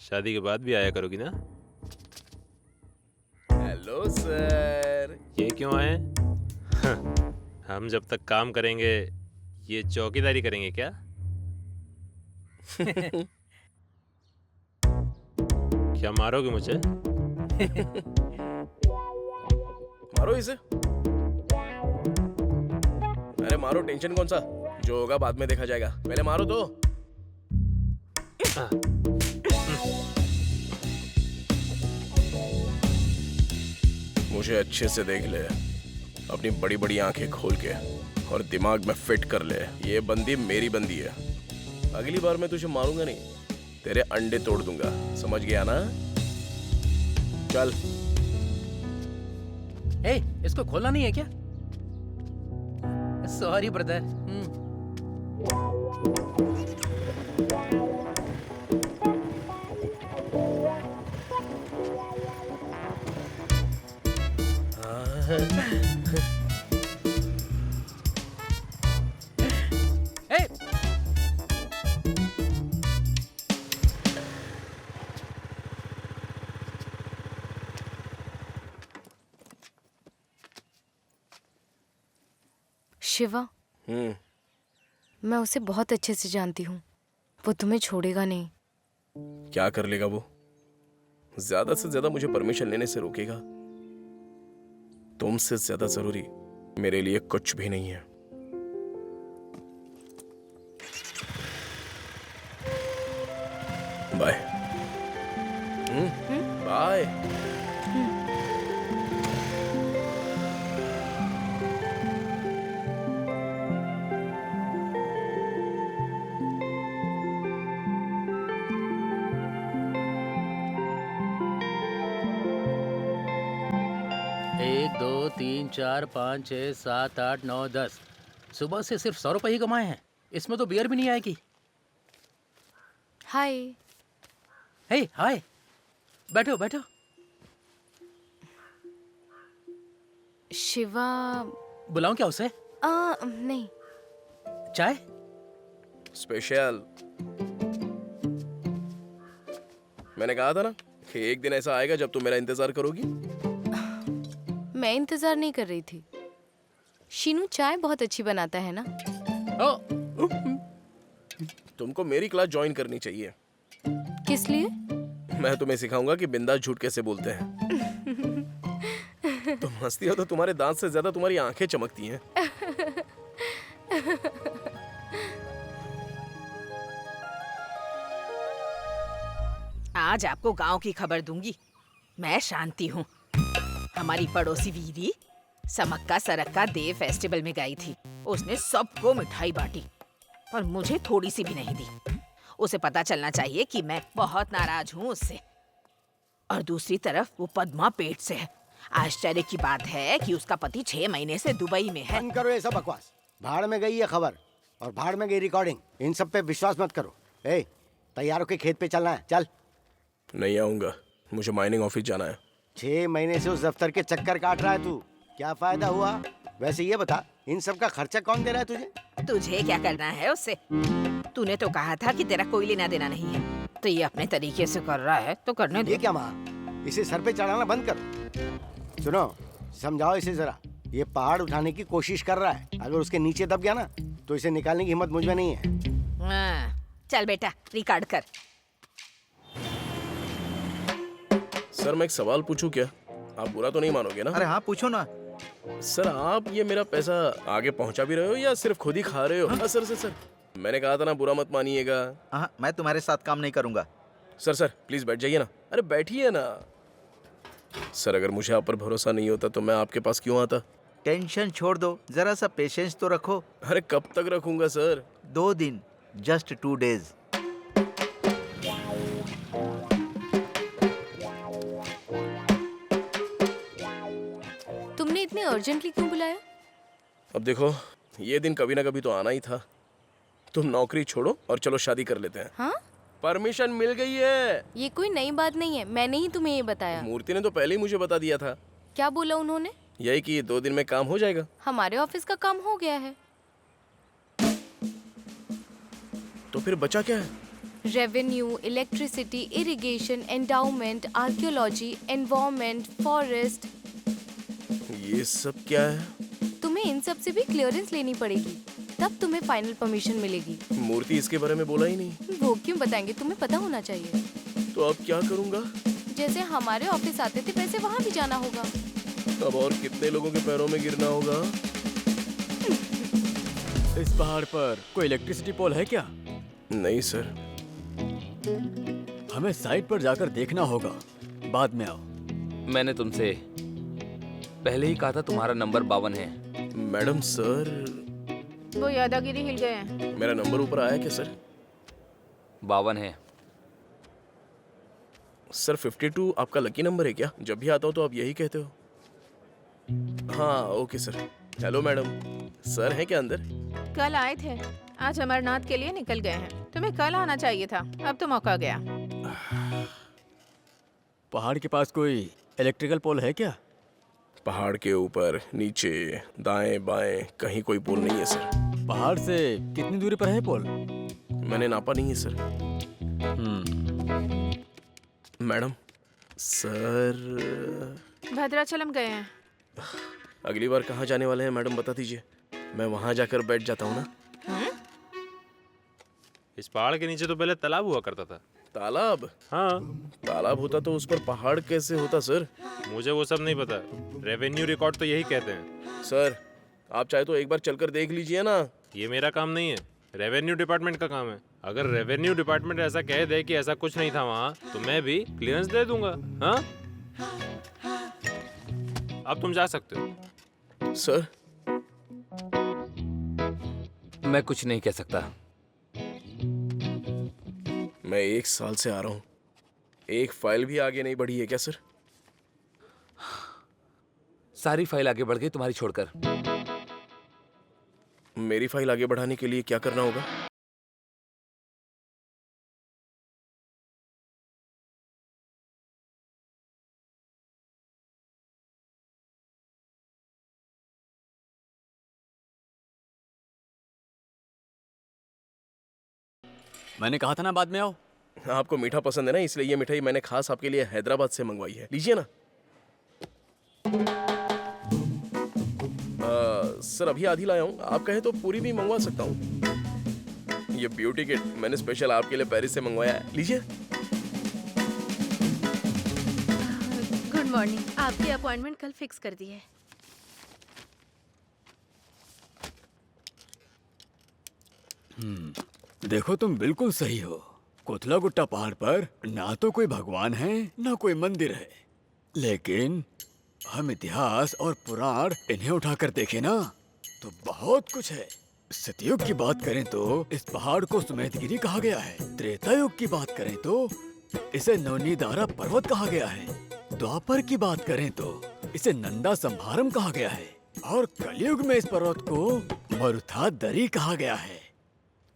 शादी के बाद भी आया करोगी ना? Hello sir. ये क्यों आए? हम जब तक काम करेंगे ये चौकीदारी करेंगे क्या? क्या मारोगे मुझे? मारो इसे। अरे मारो, टेंशन कौन सा? जो होगा बाद में देखा जाएगा, पहले मारो तो। मुझे अच्छे से देख ले, अपनी बड़ी बड़ी आंखें खोल के, और दिमाग में फिट कर ले, ये बंदी मेरी बंदी है। अगली बार मैं तुझे मारूंगा नहीं, तेरे अंडे तोड़ दूंगा, समझ गया ना? चल। ए, इसको खोलना नहीं है क्या? Sorry brother. शिवा, मैं उसे बहुत अच्छे से जानती हूँ। वो तुम्हें छोड़ेगा नहीं। क्या कर लेगा वो? ज्यादा से ज्यादा मुझे परमिशन लेने से रोकेगा। तुमसे ज्यादा जरूरी मेरे लिए कुछ भी नहीं है। बाय। बाय। एक, दो, तीन, चार, 5, 6, 7, 8, 9, 10। सुबह से सिर्फ 100 रुपए ही कमाए हैं। इसमें तो बियर भी नहीं आएगी। हाय। हे, हाय। बैठो बैठो। शिवा। बुलाऊं क्या उसे? नहीं। चाय? स्पेशल। मैंने कहा था ना कि एक दिन ऐसा आएगा जब तुम मेरा इंतजार करोगी। मैं इंतजार नहीं कर रही थी। शीनू चाय बहुत अच्छी बनाता है ना? तुमको मेरी क्लास ज्वाइन करनी चाहिए। किस लिए? मैं तुम्हें सिखाऊंगा कि बिंदास झूठ कैसे बोलते हैं। तुम हंसती हो तो तुम्हारे दांत से ज्यादा तुम्हारी आंखें चमकती हैं। आज आपको गांव की खबर दूंगी। मैं शांति हूँ। हमारी पड़ोसी वीरी समक्का सरक्का देव फेस्टिवल में गई थी। उसने सबको मिठाई बांटी, पर मुझे थोड़ी सी भी नहीं दी। उसे पता चलना चाहिए कि मैं बहुत नाराज हूँ उससे। और दूसरी तरफ वो पद्मा पेट से है। आश्चर्य की बात है कि उसका पति 6 महीने से दुबई में है। बंद करो ये सब बकवास। भाड़ में गई ये खबर और भाड़ में गई रिकॉर्डिंग। इन सब पे विश्वास मत करो। ए, तैयार होके खेत पे चलना है। चल। नहीं आऊंगा, मुझे माइनिंग ऑफिस जाना है। 6 महीने से उस दफ्तर के चक्कर काट रहा है तू। क्या फायदा हुआ? वैसे ये बता, इन सब का खर्चा कौन दे रहा है तुझे? तुझे क्या करना है उससे? तूने तो कहा था कि तेरा कोई लेना देना नहीं है, तो ये अपने तरीके से कर रहा है तो करने दे। ये क्या माँ, इसे सर पे चढ़ाना बंद कर। सुनो, समझाओ इसे जरा। ये पहाड़ उठाने की कोशिश कर रहा है। अगर उसके नीचे दब गया ना तो इसे निकालने की हिम्मत मुझ में नहीं है। हाँ, चल बेटा रिकॉर्ड कर। सर मैं एक सवाल पूछूं क्या? आप बुरा तो नहीं मानोगे ना? अरे हाँ पूछो ना। सर आप ये मेरा पैसा आगे पहुंचा भी रहे हो या सिर्फ खुद ही खा रहे हो? हाँ सर मैंने कहा था ना बुरा मत मानिएगा। हाँ मैं तुम्हारे साथ काम नहीं करूंगा। सर प्लीज बैठ जाइए ना। अरे बैठिए ना। सर अगर मुझे आप पर भरोसा नहीं होता तो मैं आपके पास क्यों आता? टेंशन छोड़ दो, जरा सा पेशेंस तो रखो। अरे कब तक रखूंगा सर? 2 दिन, जस्ट 2 days। तुमने इतने अर्जेंटली क्यों बुलाया? अब देखो ये दिन कभी ना कभी तो आना ही था। तुम नौकरी छोड़ो और चलो शादी कर लेते हैं। हाँ? परमिशन मिल गई है। ये कोई नई बात नहीं है, मैंने ही तुम्हें ये बताया। मूर्ति ने तो पहले ही मुझे बता दिया था। क्या बोला उन्होंने? यही कि 2 दिन में काम हो जाएगा। हमारे ऑफिस का काम हो गया है। तो फिर बचा क्या है? Revenue, electricity, irrigation, endowment, archaeology, environment, forest. ये सब क्या है? तुम्हें इन सब से भी क्लियरेंस लेनी पड़ेगी, तब तुम्हें फाइनल परमिशन मिलेगी। मूर्ति इसके बारे में बोला ही नहीं। वो क्यों बताएंगे, तुम्हें पता होना चाहिए। तो अब क्या करूँगा? जैसे हमारे ऑफिस आते थे वैसे वहाँ भी जाना होगा। अब और कितने लोगों के पैरों में गिरना होगा? इस पहाड़ पर कोई इलेक्ट्रिसिटी पोल है क्या? नहीं सर। हमें साइट पर जाकर देखना होगा, बाद में आओ। मैंने तुमसे पहले ही कहा था तुम्हारा नंबर 52 है। मैडम सर वो यादागिरी हिल गए हैं। मेरा नंबर ऊपर आया क्या सर? 52 है सर। 52 आपका लकी नंबर है क्या? जब भी आता हूँ तो आप यही कहते हो। हाँ okay sir. Hello madam, sir है क्या अंदर? कल आए थे, आज अमरनाथ के लिए निकल गए हैं। तुम्हें कल आना चाहिए था, अब तो मौका गया। पहाड़ के पास कोई इलेक्ट्रिकल पोल है क्या? पहाड़ के ऊपर, नीचे, दाएं बाएं कहीं कोई पोल नहीं है सर। पहाड़ से कितनी दूरी पर है पोल? मैंने नापा नहीं है सर। मैडम सर भद्राचलम गए हैं। अगली बार कहाँ जाने वाले हैं मैडम बता दीजिए, मैं वहाँ जाकर बैठ जाता हूँ ना। इस पहाड़ के नीचे तो पहले तालाब हुआ करता था। तालाब? हाँ। तालाब होता तो उस पर पहाड़ कैसे होता सर? मुझे वो सब नहीं पता, रेवेन्यू रिकॉर्ड तो यही कहते हैं। सर आप चाहे तो एक बार चलकर देख लीजिए ना। ये मेरा काम नहीं है, रेवेन्यू डिपार्टमेंट का काम है। अगर रेवेन्यू डिपार्टमेंट ऐसा कह दे कि ऐसा कुछ नहीं था वहाँ, तो मैं भी क्लियरेंस दे दूंगा। हाँ अब तुम जा सकते हो। सर मैं कुछ नहीं कह सकता। मैं 1 साल से आ रहा हूँ, एक फाइल भी आगे नहीं बढ़ी है क्या सर? सारी फाइल आगे बढ़ गई तुम्हारी छोड़कर। मेरी फाइल आगे बढ़ाने के लिए क्या करना होगा? मैंने कहा था ना बाद में आओ। आपको मीठा पसंद है ना, इसलिए ये मिठाई मैंने खास आपके लिए हैदराबाद से मंगवाई है, लीजिए ना। सर अभी आधी लाया हूँ, आप कहे तो पूरी भी मंगवा सकता हूँ। ये ब्यूटी किट मैंने स्पेशल आपके लिए पेरिस से मंगवाया है, लीजिए। गुड मॉर्निंग, आपकी अपॉइंटमेंट कल फिक्स कर दी है। देखो तुम बिल्कुल सही हो। कोथला गुट्टा पहाड़ पर ना तो कोई भगवान है ना कोई मंदिर है, लेकिन हम इतिहास और पुराण इन्हें उठाकर देखें ना तो बहुत कुछ है। सतयुग की बात करें तो इस पहाड़ को सुमेधगिरी कहा गया है। त्रेता युग की बात करें तो इसे नवनीदारा पर्वत कहा गया है। द्वापर की बात करें तो इसे नंदा संभारम कहा गया है और कलयुग में इस पर्वत को मरुथा दरी कहा गया है।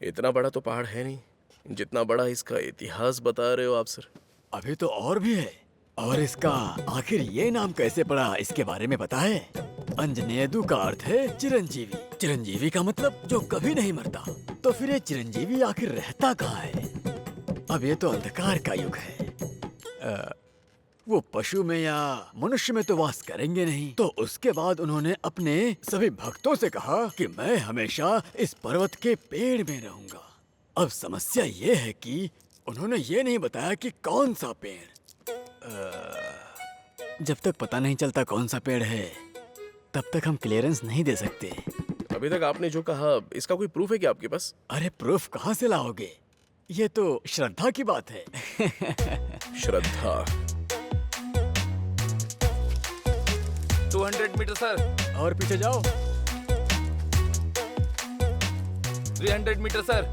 इतना बड़ा तो पहाड़ है नहीं जितना बड़ा इसका इतिहास बता रहे हो आप सर। अभी तो और भी है। और इसका आखिर ये नाम कैसे पड़ा इसके बारे में पता है? अंजनेयदु का अर्थ है चिरंजीवी। चिरंजीवी का मतलब जो कभी नहीं मरता। तो फिर ये चिरंजीवी आखिर रहता कहाँ है? अब ये तो अंधकार का युग है। वो पशु में या मनुष्य में तो वास करेंगे नहीं। तो उसके बाद उन्होंने अपने सभी भक्तों से कहा कि मैं हमेशा इस पर्वत के पेड़ में रहूंगा। अब समस्या ये है कि उन्होंने ये नहीं बताया कि कौन सा पेड़। जब तक पता नहीं चलता कौन सा पेड़ है, तब तक हम क्लियरेंस नहीं दे सकते। अभी तक आपने जो कहा, इसका कोई प्रूफ है क्या आपके पास? अरे प्रूफ कहाँ से लाओगे? ये तो श्रद्धा की बात है। श्रद्धा। 200 मीटर सर। और पीछे जाओ। 300 metre sir.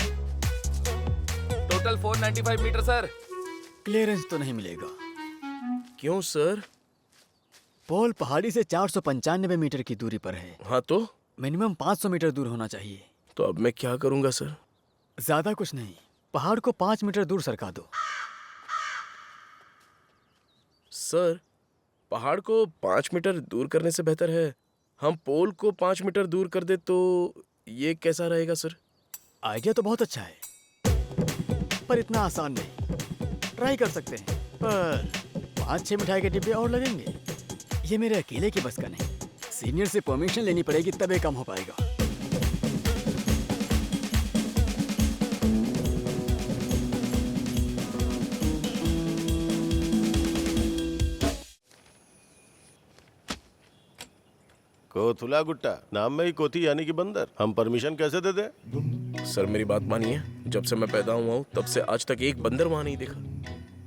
Total 495 metre sir. Clearance तो नहीं मिलेगा। क्यों सर? पोल पहाड़ी से 495 मीटर की दूरी पर है। हाँ तो? मिनिमम 500 मीटर दूर होना चाहिए। तो अब मैं क्या करूंगा सर? ज्यादा कुछ नहीं, पहाड़ को 5 मीटर दूर सरका दो। सर, पहाड़ को 5 मीटर दूर करने से बेहतर है हम पोल को 5 मीटर दूर कर दे, तो ये कैसा रहेगा सर? आइडिया तो बहुत अच्छा है, पर इतना आसान नहीं। ट्राई कर सकते हैं, पर 5-6 मिठाई के डिब्बे और लगेंगे। ये मेरे अकेले की बस का नहीं, सीनियर से परमिशन लेनी पड़ेगी, तब ये काम हो पाएगा। कोथुला गुट्टा, नाम में ही कोथी यानी कि बंदर। हम परमिशन कैसे दे दें? सर मेरी बात मानिए, जब से मैं पैदा हुआ हूँ तब से आज तक एक बंदर वहाँ नहीं देखा।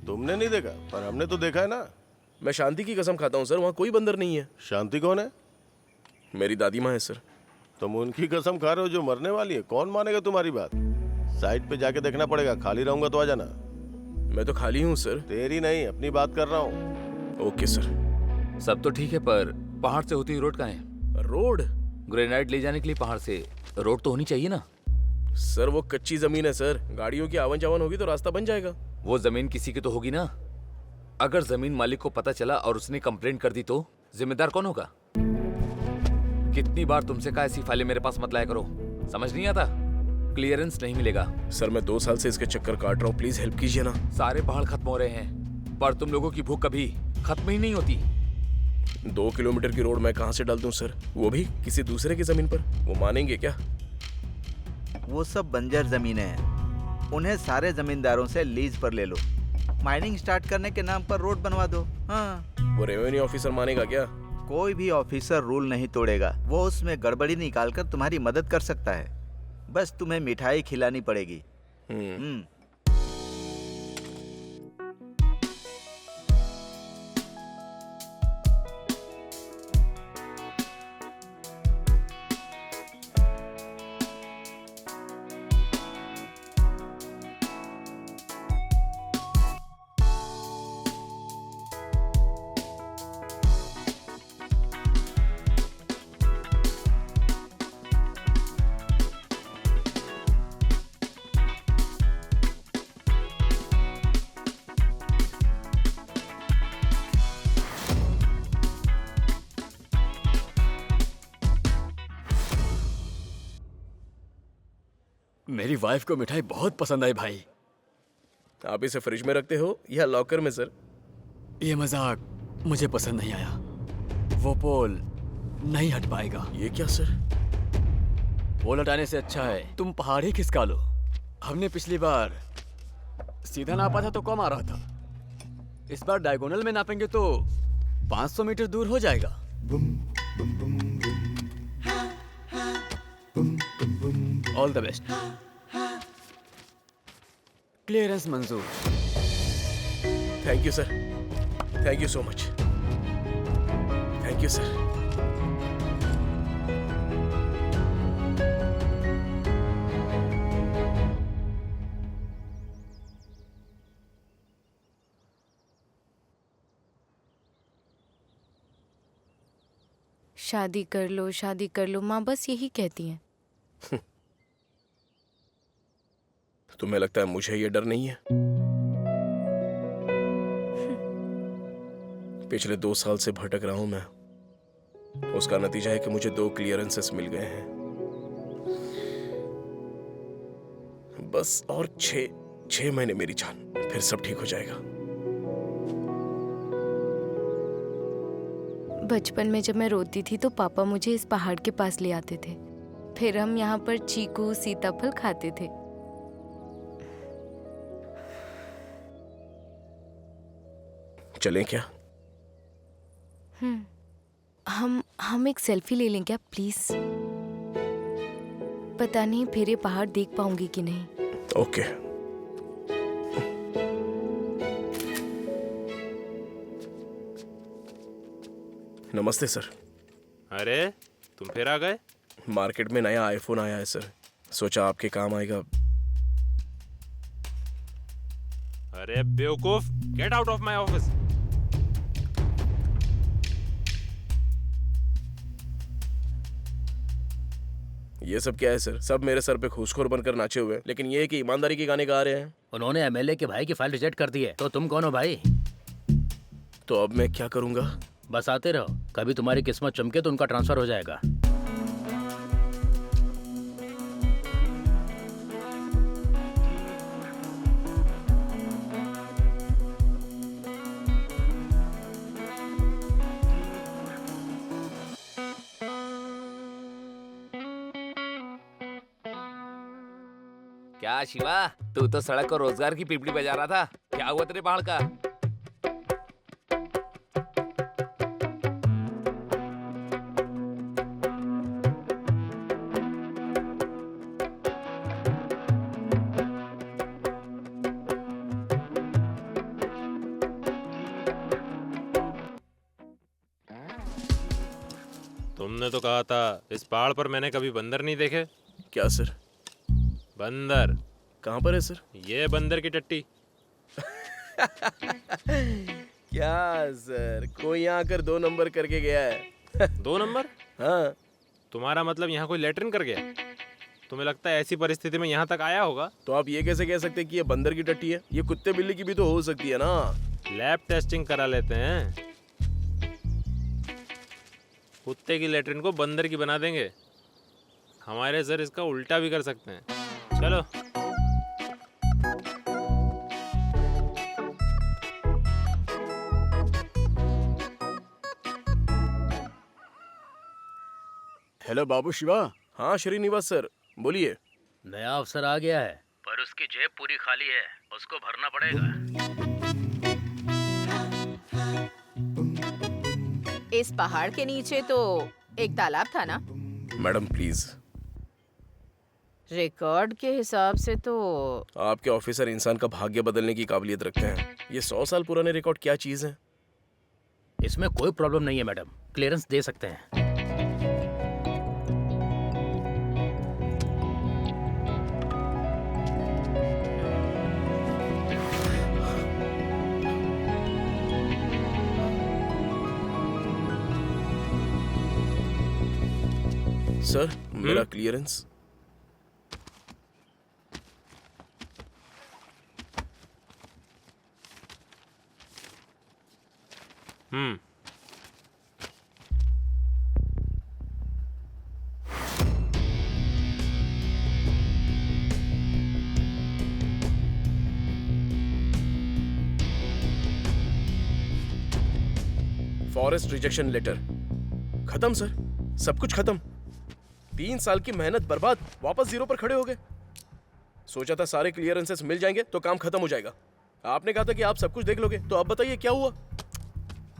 तुमने नहीं देखा, पर हमने तो देखा है ना। मैं शांति की कसम खाता हूँ सर, वहाँ कोई बंदर नहीं है। शांति कौन है? मेरी दादी माँ है सर। तुम उनकी कसम खा रहे हो जो मरने वाली है। कौन मानेगा तुम्हारी बात? साइड पे जाके देखना पड़ेगा। खाली रहूंगा तो आ जाना। मैं तो खाली हूँ सर। तेरी नहीं, अपनी बात कर रहा हूँ। Okay sir. सब तो ठीक है, पर पहाड़ से होती हुई रोड कहाँ है? रोड? ग्रेनाइट ले जाने के लिए पहाड़ से रोड तो होनी चाहिए ना सर। वो कच्ची जमीन है सर, गाड़ियों की आवन जावन होगी तो रास्ता बन जाएगा। वो जमीन किसी की तो होगी ना। अगर जमीन मालिक को पता चला और उसने कंप्लेंट कर दी तो जिम्मेदार कौन होगा? कितनी बार तुमसे कहा ऐसी फाइलें मेरे पास मत लाया करो, समझ नहीं आता? क्लियरेंस नहीं मिलेगा। सर मैं 2 साल से इसके चक्कर काट रहा हूँ, प्लीज हेल्प कीजिए ना। सारे पहाड़ खत्म हो रहे हैं, पर तुम लोगों की भूख कभी खत्म ही नहीं होती। 2 किलोमीटर की रोड मैं कहाँ से डाल दूं सर, वो भी किसी दूसरे की जमीन पर? वो मानेंगे क्या? वो सब बंजर जमीनें हैं, उन्हें सारे जमींदारों से लीज पर ले लो। माइनिंग स्टार्ट करने के नाम पर रोड बनवा दो। हाँ। वो रेवेन्यू ऑफिसर मानेगा क्या? कोई भी ऑफिसर रूल नहीं तोड़ेगा, वो उसमें गड़बड़ी निकालकर तुम्हारी मदद कर सकता है। बस तुम्हें मिठाई खिलानी पड़ेगी। मेरी वाइफ को मिठाई बहुत पसंद आई भाई। आप इसे फ्रिज में रखते हो या लॉकर में सर? ये मजाक मुझे पसंद नहीं आया। वो पोल नहीं हट पाएगा। ये क्या सर? पोल हटाने से अच्छा है तुम पहाड़ ही खिसका लो। हमने पिछली बार सीधा नापा था तो कम आ रहा था, इस बार डायगोनल में नापेंगे तो 500 मीटर दूर हो जाएगा। All the best. क्लियरेंस मंजूर। Thank you sir, thank you so much. Thank you sir. शादी कर लो, माँ बस यही कहती हैं। तुम्हें लगता है मुझे ये डर नहीं है? पिछले 2 साल से भटक रहा हूं मैं, उसका नतीजा है कि मुझे 2 क्लियरेंसेस मिल गए हैं। बस और 6 महीने मेरी जान, फिर सब ठीक हो जाएगा। बचपन में जब मैं रोती थी तो पापा मुझे इस पहाड़ के पास ले आते थे। फिर हम यहाँ पर चीकू सीताफल खाते थे। चलें क्या? हम एक सेल्फी ले लें क्या प्लीज? पता नहीं फिर ये पहाड़ देख पाऊंगी कि नहीं। ओके। नमस्ते सर। अरे तुम फिर आ गए? मार्केट में नया आईफोन आया है सर, सोचा आपके काम आएगा। अरे बेवकूफ, get out of my office. ये सब क्या है सर? सब मेरे सर पे खूसखोर बनकर नाचे हुए हैं, लेकिन ये है कि ईमानदारी के गाने गा रहे हैं। उन्होंने एमएलए के भाई की फाइल रिजेक्ट कर दी है, तो तुम कौन हो भाई? तो अब मैं क्या करूंगा? बस आते रहो, कभी तुम्हारी किस्मत चमके तो उनका ट्रांसफर हो जाएगा। क्या शिवा, तू तो सड़क और रोजगार की पिपली बजा रहा था, क्या हुआ तेरे पहाड़ का? तुमने तो कहा था इस पहाड़ पर मैंने कभी बंदर नहीं देखे। क्या सर? बंदर कहाँ पर है सर? ये बंदर की टट्टी। क्या सर, कोई यहाँ आकर 2 नंबर करके गया है। 2 नंबर? हाँ। तुम्हारा मतलब यहाँ कोई लेटरिन कर गया? तुम्हें लगता है ऐसी परिस्थिति में यहाँ तक आया होगा? तो आप ये कैसे कह सकते हैं कि ये बंदर की टट्टी है? ये कुत्ते बिल्ली की भी तो हो सकती है ना। लैब टेस्टिंग करा लेते हैं, कुत्ते की लेटरिन को बंदर की बना देंगे। हमारे सर इसका उल्टा भी कर सकते हैं। चलो। हेलो बाबू शिवा। हाँ श्रीनिवास सर, बोलिए। नया अफसर आ गया है, पर उसकी जेब पूरी खाली है, उसको भरना पड़ेगा। इस पहाड़ के नीचे तो एक तालाब था ना? Madam please. रिकॉर्ड के हिसाब से तो आपके ऑफिसर इंसान का भाग्य बदलने की काबिलियत रखते हैं। ये 100 साल पुराने रिकॉर्ड क्या चीज है? इसमें कोई प्रॉब्लम नहीं है मैडम, क्लियरेंस दे सकते हैं। सर मेरा क्लियरेंस। फॉरेस्ट रिजेक्शन लेटर खत्म सर, सब कुछ खत्म। 3 साल की मेहनत बर्बाद, वापस 0 पर खड़े हो गए। सोचा था सारे क्लियरेंसेस मिल जाएंगे तो काम खत्म हो जाएगा। आपने कहा था कि आप सब कुछ देख लोगे, तो अब बताइए क्या हुआ?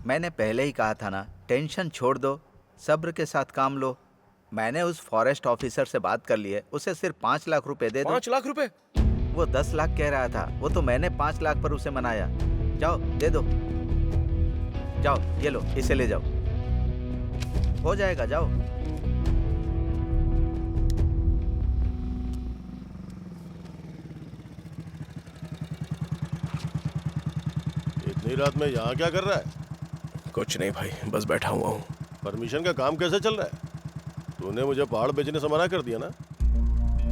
मैंने पहले ही कहा था ना, टेंशन छोड़ दो, सब्र के साथ काम लो। मैंने उस फॉरेस्ट ऑफिसर से बात कर ली है, उसे सिर्फ 5 लाख रुपए दे दो। 5 लाख रुपए? वो 10 लाख कह रहा था, वो तो मैंने 5 लाख पर उसे मनाया। जाओ दे दो, जाओ ये लो, इसे ले जाओ, हो जाएगा, जाओ। इतनी रात में यहाँ क्या कर रहा है? कुछ नहीं भाई, बस बैठा हुआ हूँ। परमिशन का काम कैसे चल रहा है? तूने मुझे पहाड़ बेचने से मना कर दिया ना।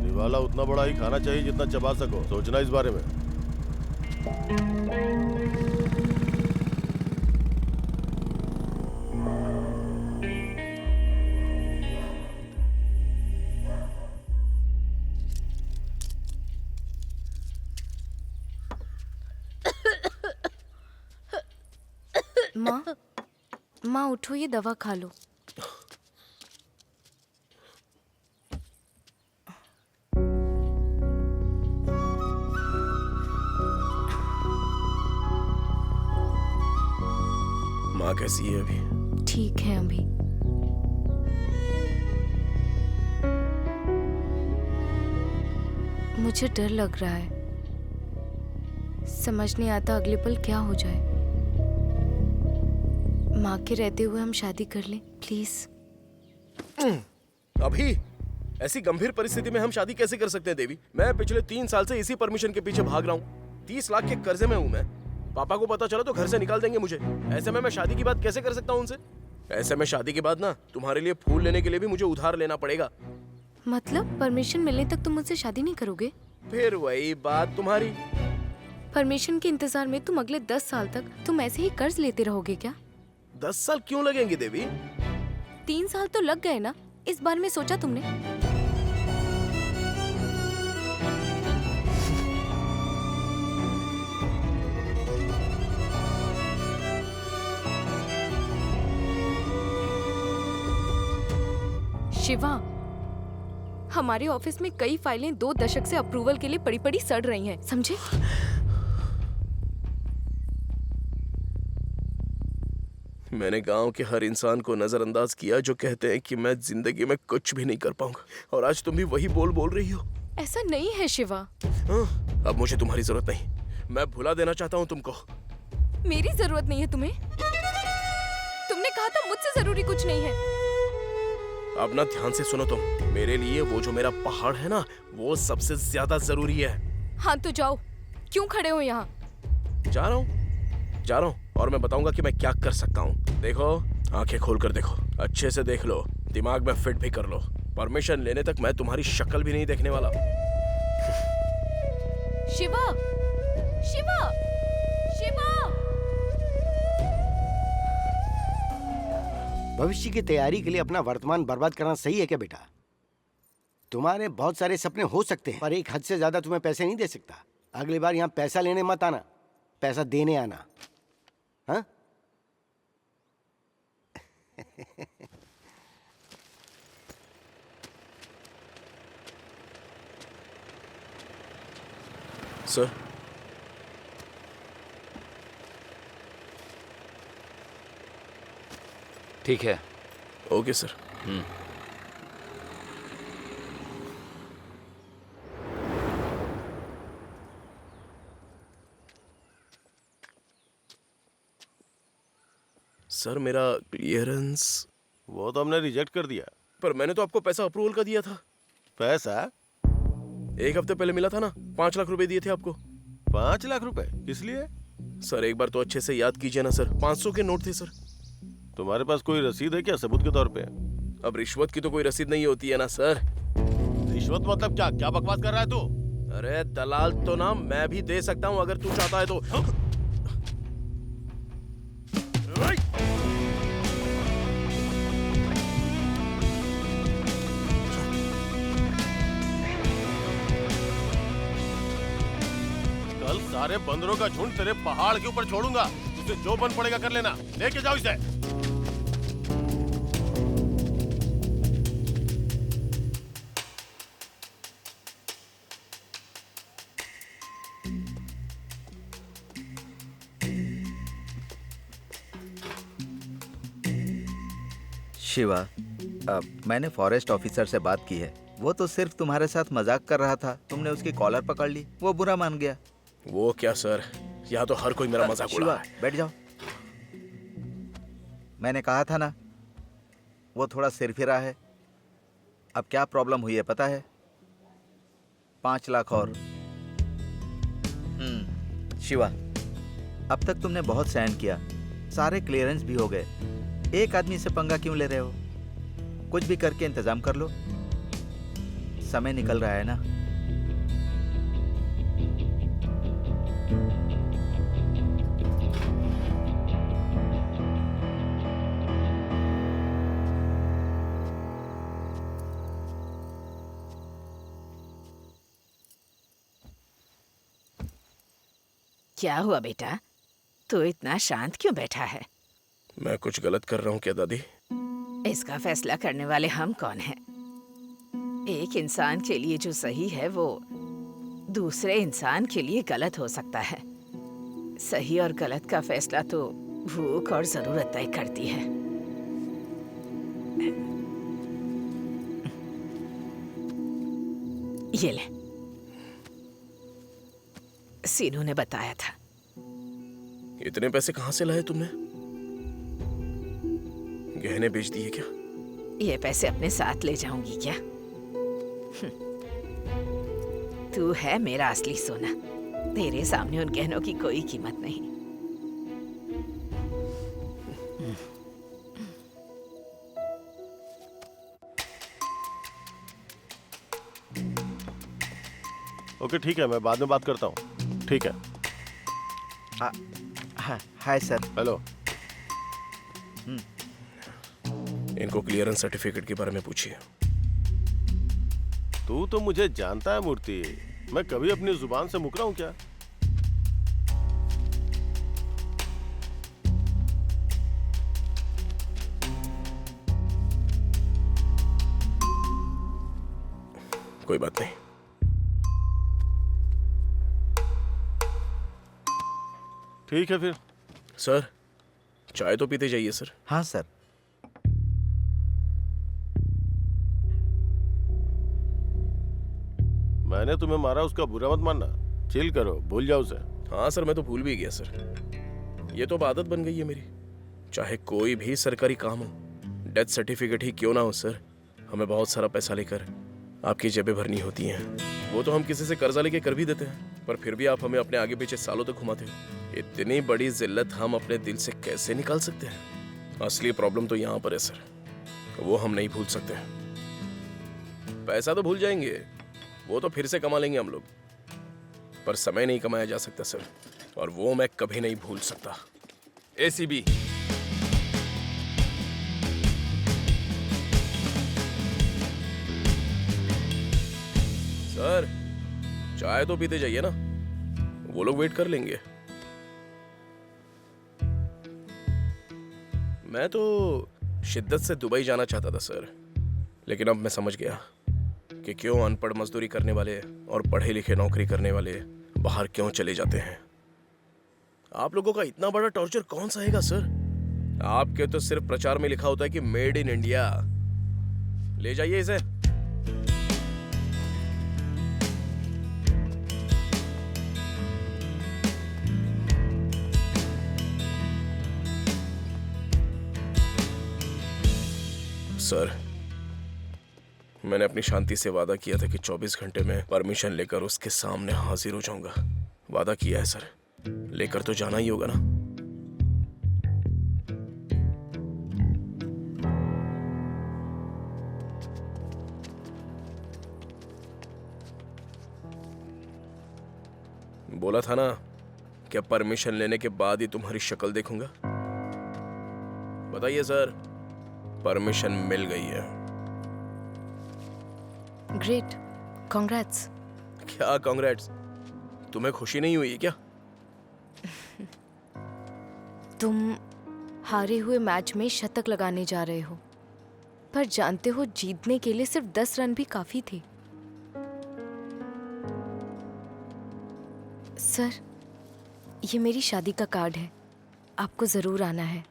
निवाला उतना बड़ा ही खाना चाहिए जितना चबा सको, सोचना इस बारे में। माँ माँ उठो, ये दवा खा लो। माँ कैसी है अभी? ठीक है अभी। मुझे डर लग रहा है, समझ नहीं आता अगले पल क्या हो जाए। माँ के रहते हुए हम शादी कर लें प्लीज। अभी ऐसी गंभीर परिस्थिति में हम शादी कैसे कर सकते हैं देवी? मैं पिछले 3 साल से इसी परमिशन के पीछे भाग रहा हूँ। 30 लाख के कर्जे में हूँ मैं। पापा को पता चला तो घर से निकाल देंगे मुझे। ऐसे में मैं शादी की बात कैसे कर सकता हूँ उनसे? ऐसे में शादी के बाद ना तुम्हारे लिए फूल लेने के लिए भी मुझे उधार लेना पड़ेगा। मतलब परमिशन मिलने तक तुम मुझसे शादी नहीं करोगे? फिर वही बात तुम्हारी। परमिशन के इंतजार में तुम अगले 10 साल तक तुम ऐसे ही कर्ज लेते रहोगे क्या? 10 साल क्यों लगेंगे देवी? 3 साल तो लग गए ना, इस बारे में सोचा तुमने? शिवा, हमारे ऑफिस में कई फाइलें 2 दशक से अप्रूवल के लिए पड़ी पड़ी सड़ रही हैं, समझे? मैंने गांव के हर इंसान को नजरअंदाज किया जो कहते हैं कि मैं जिंदगी में कुछ भी नहीं कर पाऊंगा, और आज तुम भी वही बोल रही हो। ऐसा नहीं है शिवा। अब मुझे तुम्हारी जरूरत नहीं, मैं भुला देना चाहता हूँ तुमको। मेरी जरूरत नहीं है तुम्हें? तुमने कहा था मुझसे जरूरी कुछ नहीं है। अब ना ध्यान से सुनो तुम, मेरे लिए वो जो मेरा पहाड़ है ना, वो सबसे ज्यादा जरूरी है। हाँ तो जाओ, क्यों खड़े हो यहाँ? जा रहा हूँ और मैं बताऊंगा कि मैं क्या कर सकता हूँ। देखो, आंखें खोल कर देखो, अच्छे से देख लो, दिमाग में फिट भी कर लो। परमिशन लेने तक मैं तुम्हारी शक्ल भी नहीं देखने वाला। शिवा, शिवा, शिवा! भविष्य की तैयारी के लिए अपना वर्तमान बर्बाद करना सही है क्या बेटा? तुम्हारे बहुत सारे सपने हो सकते हैं, पर एक हद से ज्यादा तुम्हें पैसे नहीं दे सकता। अगली बार यहाँ पैसा लेने मत आना, पैसा देने आना। हाँ? सर, ठीक है। Okay sir. सर, मेरा क्लियरेंस। वो तो हमने रिजेक्ट कर दिया। पर मैंने तो आपको पैसा अप्रूवल का दिया था। पैसा 1 हफ्ते पहले मिला था ना, 5 लाख रुपए दिए थे आपको। 5 लाख रुपए किस लिए? सर एक बार तो अच्छे से याद कीजिए ना सर, 500 के नोट थे सर। तुम्हारे पास कोई रसीद है क्या सबूत के तौर पे? अब रिश्वत की तो कोई रसीद नहीं होती है ना सर। रिश्वत मतलब क्या? क्या बकवास कर रहा है तू? अरे दलाल तो ना मैं भी दे सकता हूँ अगर तू चाहता है तो। कल सारे बंदरों का झुंड तेरे पहाड़ के ऊपर छोड़ूंगा, तुझे जो बन पड़ेगा कर लेना। लेके जाओ इसे। शिवा, मैंने फॉरेस्ट ऑफिसर से बात की है। वो तो सिर्फ तुम्हारे साथ मजाक कर रहा था, तुमने उसकी कॉलर पकड़ ली, वो बुरा मान गया। वो क्या सर, यहाँ तो हर कोई मेरा मजाक उड़ा शिवा, रहा है। बैठ जाओ। मैंने कहा था ना, वो थोड़ा सिरफिरा है। अब क्या प्रॉब्लम हुई है पता है? 5 लाख और। शिवा, अब तक तुमने बहुत सहन किया, सारे क्लियरेंस भी हो गए। एक आदमी से पंगा क्यों ले रहे हो? कुछ भी करके इंतजाम कर लो, समय निकल रहा है ना। क्या हुआ बेटा, तू इतना शांत क्यों बैठा है? मैं कुछ गलत कर रहा हूँ क्या दादी? इसका फैसला करने वाले हम कौन हैं? एक इंसान के लिए जो सही है वो दूसरे इंसान के लिए गलत हो सकता है। सही और गलत का फैसला तो भूख और जरूरत तय करती है। ये ले, सीनू ने बताया था। इतने पैसे कहाँ से लाए तुमने? गहने बेच दिए क्या? ये पैसे अपने साथ ले जाऊंगी क्या? तू है मेरा असली सोना। तेरे सामने उन गहनों की कोई कीमत नहीं। ओके ठीक है, मैं बाद में बात करता हूँ। ठीक है। Hi sir. हेलो। इनको क्लियरेंस सर्टिफिकेट के बारे में पूछिए। तू तो मुझे जानता है मूर्ति, मैं कभी अपनी जुबान से मुकरा हूं क्या? कोई बात नहीं। ठीक है फिर। सर, चाय तो पीते जाइए सर। हाँ सर। मैंने तुम्हें मारा, उसका बुरा मत मानना। चिल करो, भूल जाओ उसे। हाँ सर, मैं तो भूल भी गया सर। ये तो अब आदत बन गई है मेरी। चाहे कोई भी सरकारी काम हो, डेथ सर्टिफिकेट ही क्यों ना हो सर, हमें बहुत सारा पैसा लेकर आपकी जेबें भरनी होती हैं। वो तो हम किसी से कर्जा लेके कर भी देते हैं, पर फिर भी आप हमें अपने आगे पीछे सालों तक घुमाते हो। इतनी बड़ी जिल्लत हम अपने दिल से कैसे निकाल सकते हैं? असली प्रॉब्लम तो यहाँ पर है सर, वो हम नहीं भूल सकते। पैसा तो भूल जाएंगे, वो तो फिर से कमा लेंगे हम लोग, पर समय नहीं कमाया जा सकता सर, और वो मैं कभी नहीं भूल सकता। एसीबी, सर चाय तो पीते जाइए ना, वो लोग वेट कर लेंगे। मैं तो शिद्दत से दुबई जाना चाहता था सर, लेकिन अब मैं समझ गया कि क्यों अनपढ़ मजदूरी करने वाले और पढ़े लिखे नौकरी करने वाले बाहर क्यों चले जाते हैं। आप लोगों का इतना बड़ा टॉर्चर कौन सहेगा सर? आपके तो सिर्फ प्रचार में लिखा होता है कि मेड इन इंडिया। ले जाइए इसे। सर, मैंने अपनी शांति से वादा किया था कि 24 घंटे में परमिशन लेकर उसके सामने हाजिर हो जाऊंगा। वादा किया है सर, लेकर तो जाना ही होगा ना। बोला था ना कि परमिशन लेने के बाद ही तुम्हारी शक्ल देखूंगा। बताइए सर, परमिशन मिल गई है। Great, congrats. क्या कांग्रेट्स? तुम्हें खुशी नहीं हुई क्या? तुम हारे हुए मैच में शतक लगाने जा रहे हो, पर जानते हो जीतने के लिए सिर्फ 10 रन भी काफी थे। सर, ये मेरी शादी का कार्ड है, आपको जरूर आना है।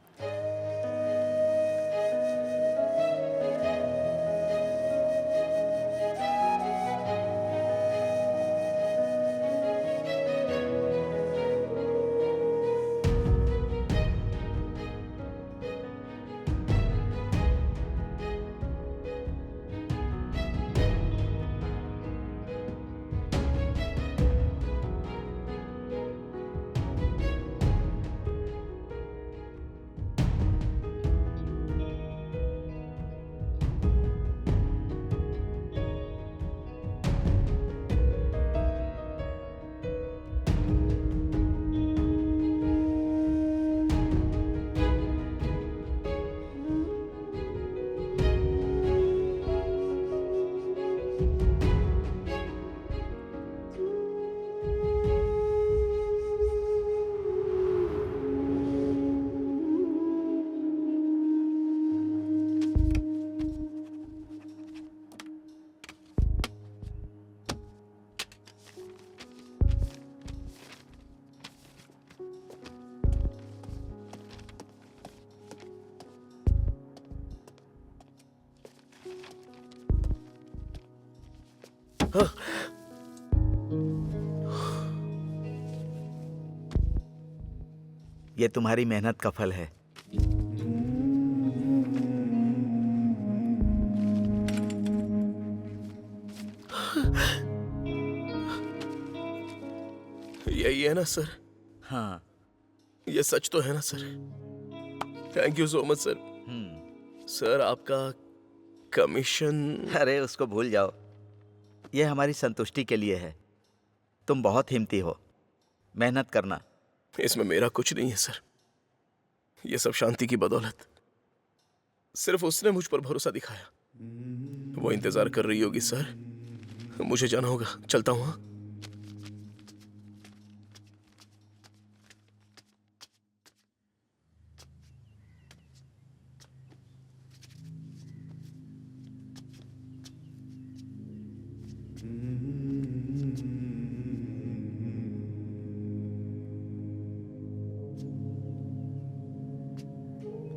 ये तुम्हारी मेहनत का फल है। यही है ना सर? हाँ। ये सच तो है ना sir? Thank you so much sir. Sir आपका कमीशन? अरे उसको भूल जाओ, ये हमारी संतुष्टि के लिए है। तुम बहुत हिम्मती हो, मेहनत करना। इसमें मेरा कुछ नहीं है सर, ये सब शांति की बदौलत। सिर्फ उसने मुझ पर भरोसा दिखाया। वो इंतजार कर रही होगी सर। मुझे जाना होगा, चलता हूं। हाँ?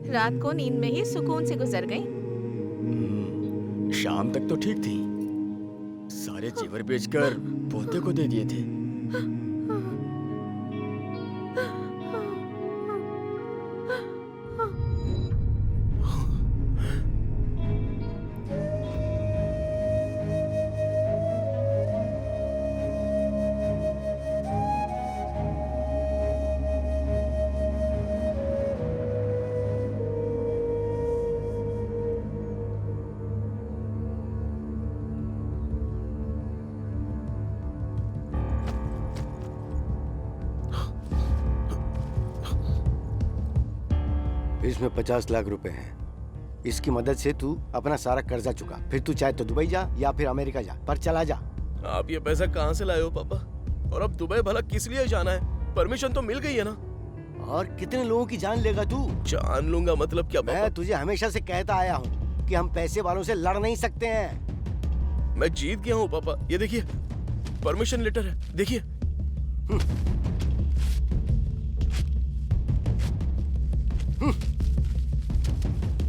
रात को नींद में ही सुकून से गुजर गई। शाम तक तो ठीक थी, सारे जेवर बेचकर पोते को दे दिए थे। इसमें 50 लाख रुपए हैं। इसकी मदद से तू अपना सारा कर्जा चुका, फिर तू चाहे तो दुबई जा या फिर अमेरिका जा, पर चला जा। आप ये पैसा कहाँ से लाए हो पापा? और अब दुबई भला किस लिए जाना है? परमिशन तो मिल गई है ना? और कितने लोगों की जान लेगा तू? जान लूंगा मतलब क्या पापा? मैं तुझे हमेशा से कहता आया हूँ कि हम पैसे वालों से लड़ नहीं सकते हैं। मैं जीत गया हूँ पापा, ये देखिए परमिशन लेटर है, देखिए।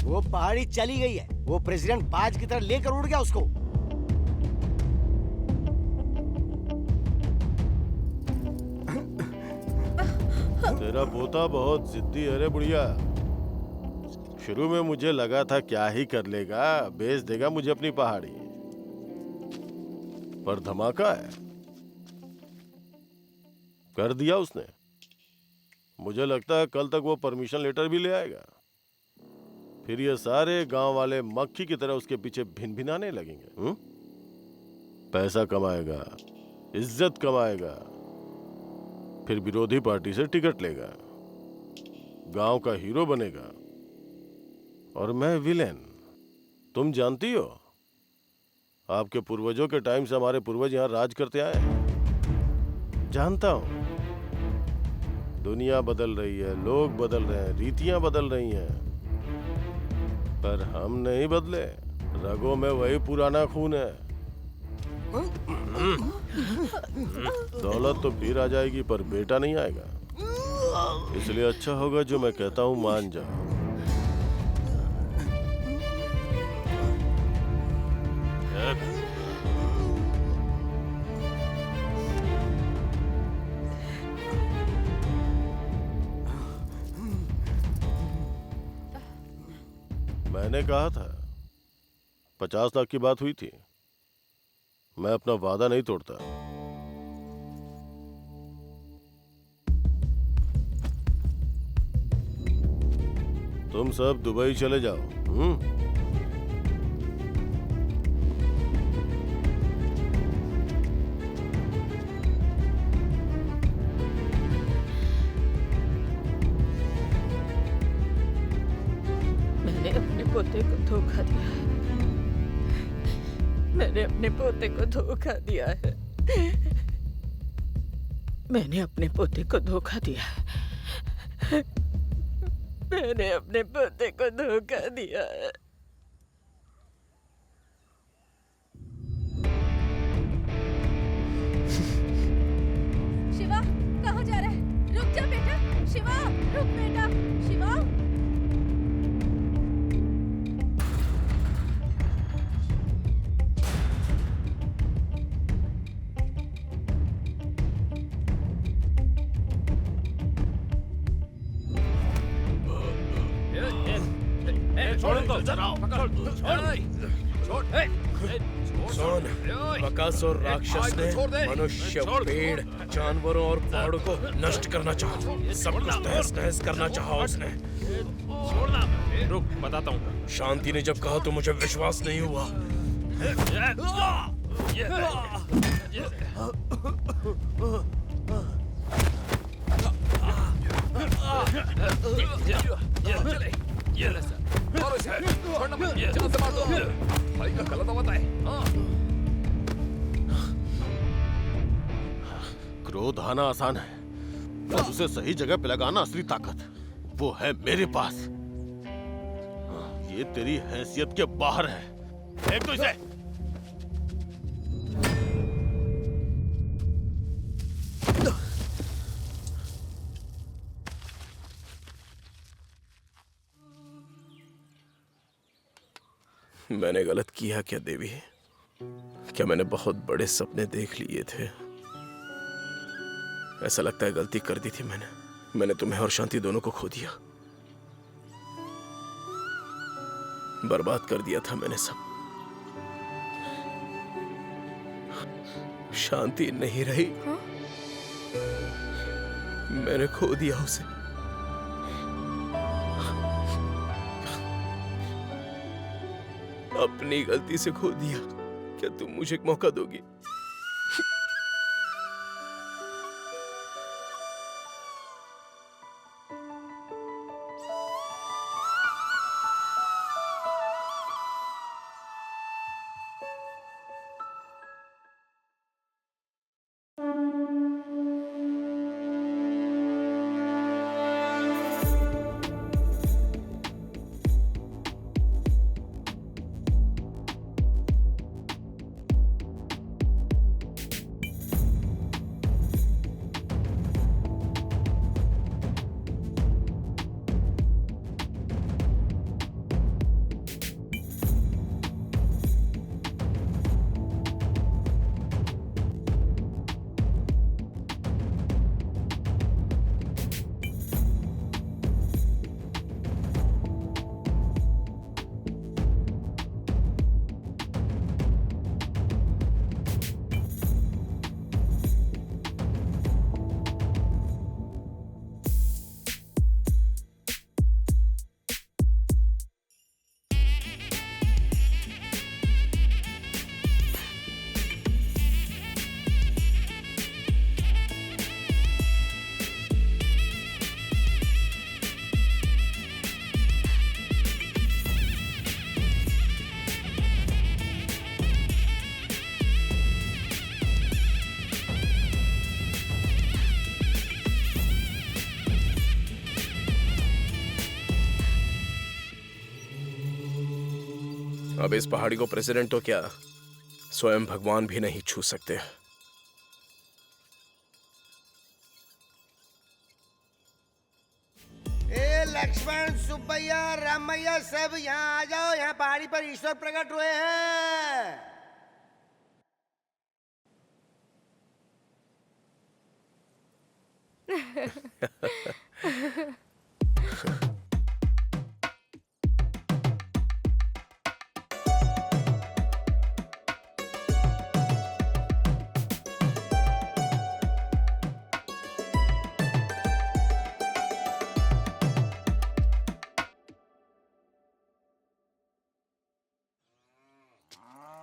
वो पहाड़ी चली गई है, वो प्रेसिडेंट बाज की तरह लेकर उड़ गया उसको। तेरा पोता बहुत जिद्दी है रे बुढ़िया। शुरू में मुझे लगा था क्या ही कर लेगा, बेच देगा मुझे अपनी पहाड़ी, पर धमाका है, कर दिया उसने। मुझे लगता है कल तक वो परमिशन लेटर भी ले आएगा। फिर ये सारे गांव वाले मक्खी की तरह उसके पीछे भिन-भिनाने लगेंगे। पैसा कमाएगा, इज्जत कमाएगा, फिर विरोधी पार्टी से टिकट लेगा, गांव का हीरो बनेगा, और मैं विलेन। तुम जानती हो, आपके पूर्वजों के टाइम से हमारे पूर्वज यहाँ राज करते आए हैं। जानता हूं, दुनिया बदल रही है, लोग बदल रहे हैं, रीतियां बदल रही हैं, पर हम नहीं बदले। रगों में वही पुराना खून है। दौलत तो फिर आ जाएगी, पर बेटा नहीं आएगा। इसलिए अच्छा होगा जो मैं कहता हूं मान जाओ। मैंने कहा था 50 लाख की बात हुई थी। मैं अपना वादा नहीं तोड़ता। तुम सब दुबई चले जाओ। मैंने अपने पोते को धोखा दिया है। मैंने अपने पोते को धोखा दिया है। मैंने अपने पोते को धोखा दिया है। मैंने अपने पोते को धोखा दिया है। शिवा, कहाँ जा रहा है? रुक जा बेटा। शिवा, रुक बेटा। शिवा। छोड़ उनको। सुन, बकासुर राक्षस ने मनुष्य, पेड़, जानवरों और पहाड़ों को नष्ट करना चाहा। सब कुछ तहस नहस करना चाहा उसने। रुक, बताता हूँ। शांति ने जब कहा तो मुझे विश्वास नहीं हुआ। भाई का गलत होता है। क्रोध आना आसान है, पर उसे सही जगह पे लगाना असली ताकत वो है मेरे पास। ये तेरी हैसियत के बाहर है। फेंक दो इसे। मैंने गलत किया क्या देवी? क्या मैंने बहुत बड़े सपने देख लिए थे? ऐसा लगता है गलती कर दी थी मैंने तुम्हें और शांति दोनों को खो दिया। बर्बाद कर दिया था मैंने सब। शांति नहीं रही। मैंने खो दिया उसे। अपनी गलती से खो दिया। क्या तुम मुझे एक मौका दोगी? अब इस पहाड़ी को प्रेसिडेंट तो क्या, स्वयं भगवान भी नहीं छू सकते। ए लक्ष्मण, सुब्बैया, रामैया, सब यहाँ आ जाओ। यहाँ पहाड़ी पर ईश्वर प्रकट हुए हैं।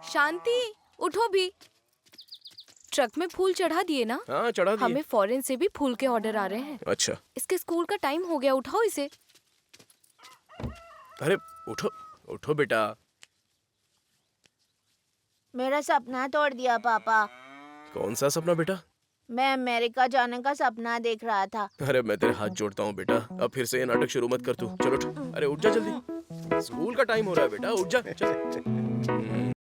शांति, उठो भी। ट्रक में फूल चढ़ा दिए ना? हाँ, चढ़ा दिए। हमें फॉरेन से भी फूल के ऑर्डर आ रहे हैं। अच्छा। इसके स्कूल का टाइम हो गया, उठाओ इसे। अरे उठो उठो बेटा। मेरा सपना तोड़ दिया पापा। कौन सा सपना बेटा? मैं अमेरिका जाने का सपना देख रहा था। अरे मैं तेरे हाथ जोड़ता हूँ बेटा, अब फिर से ये नाटक शुरू मत कर तू। चलो उठ। अरे उठ जा जल्दी, स्कूल का टाइम हो रहा है बेटा, उठ जा चल।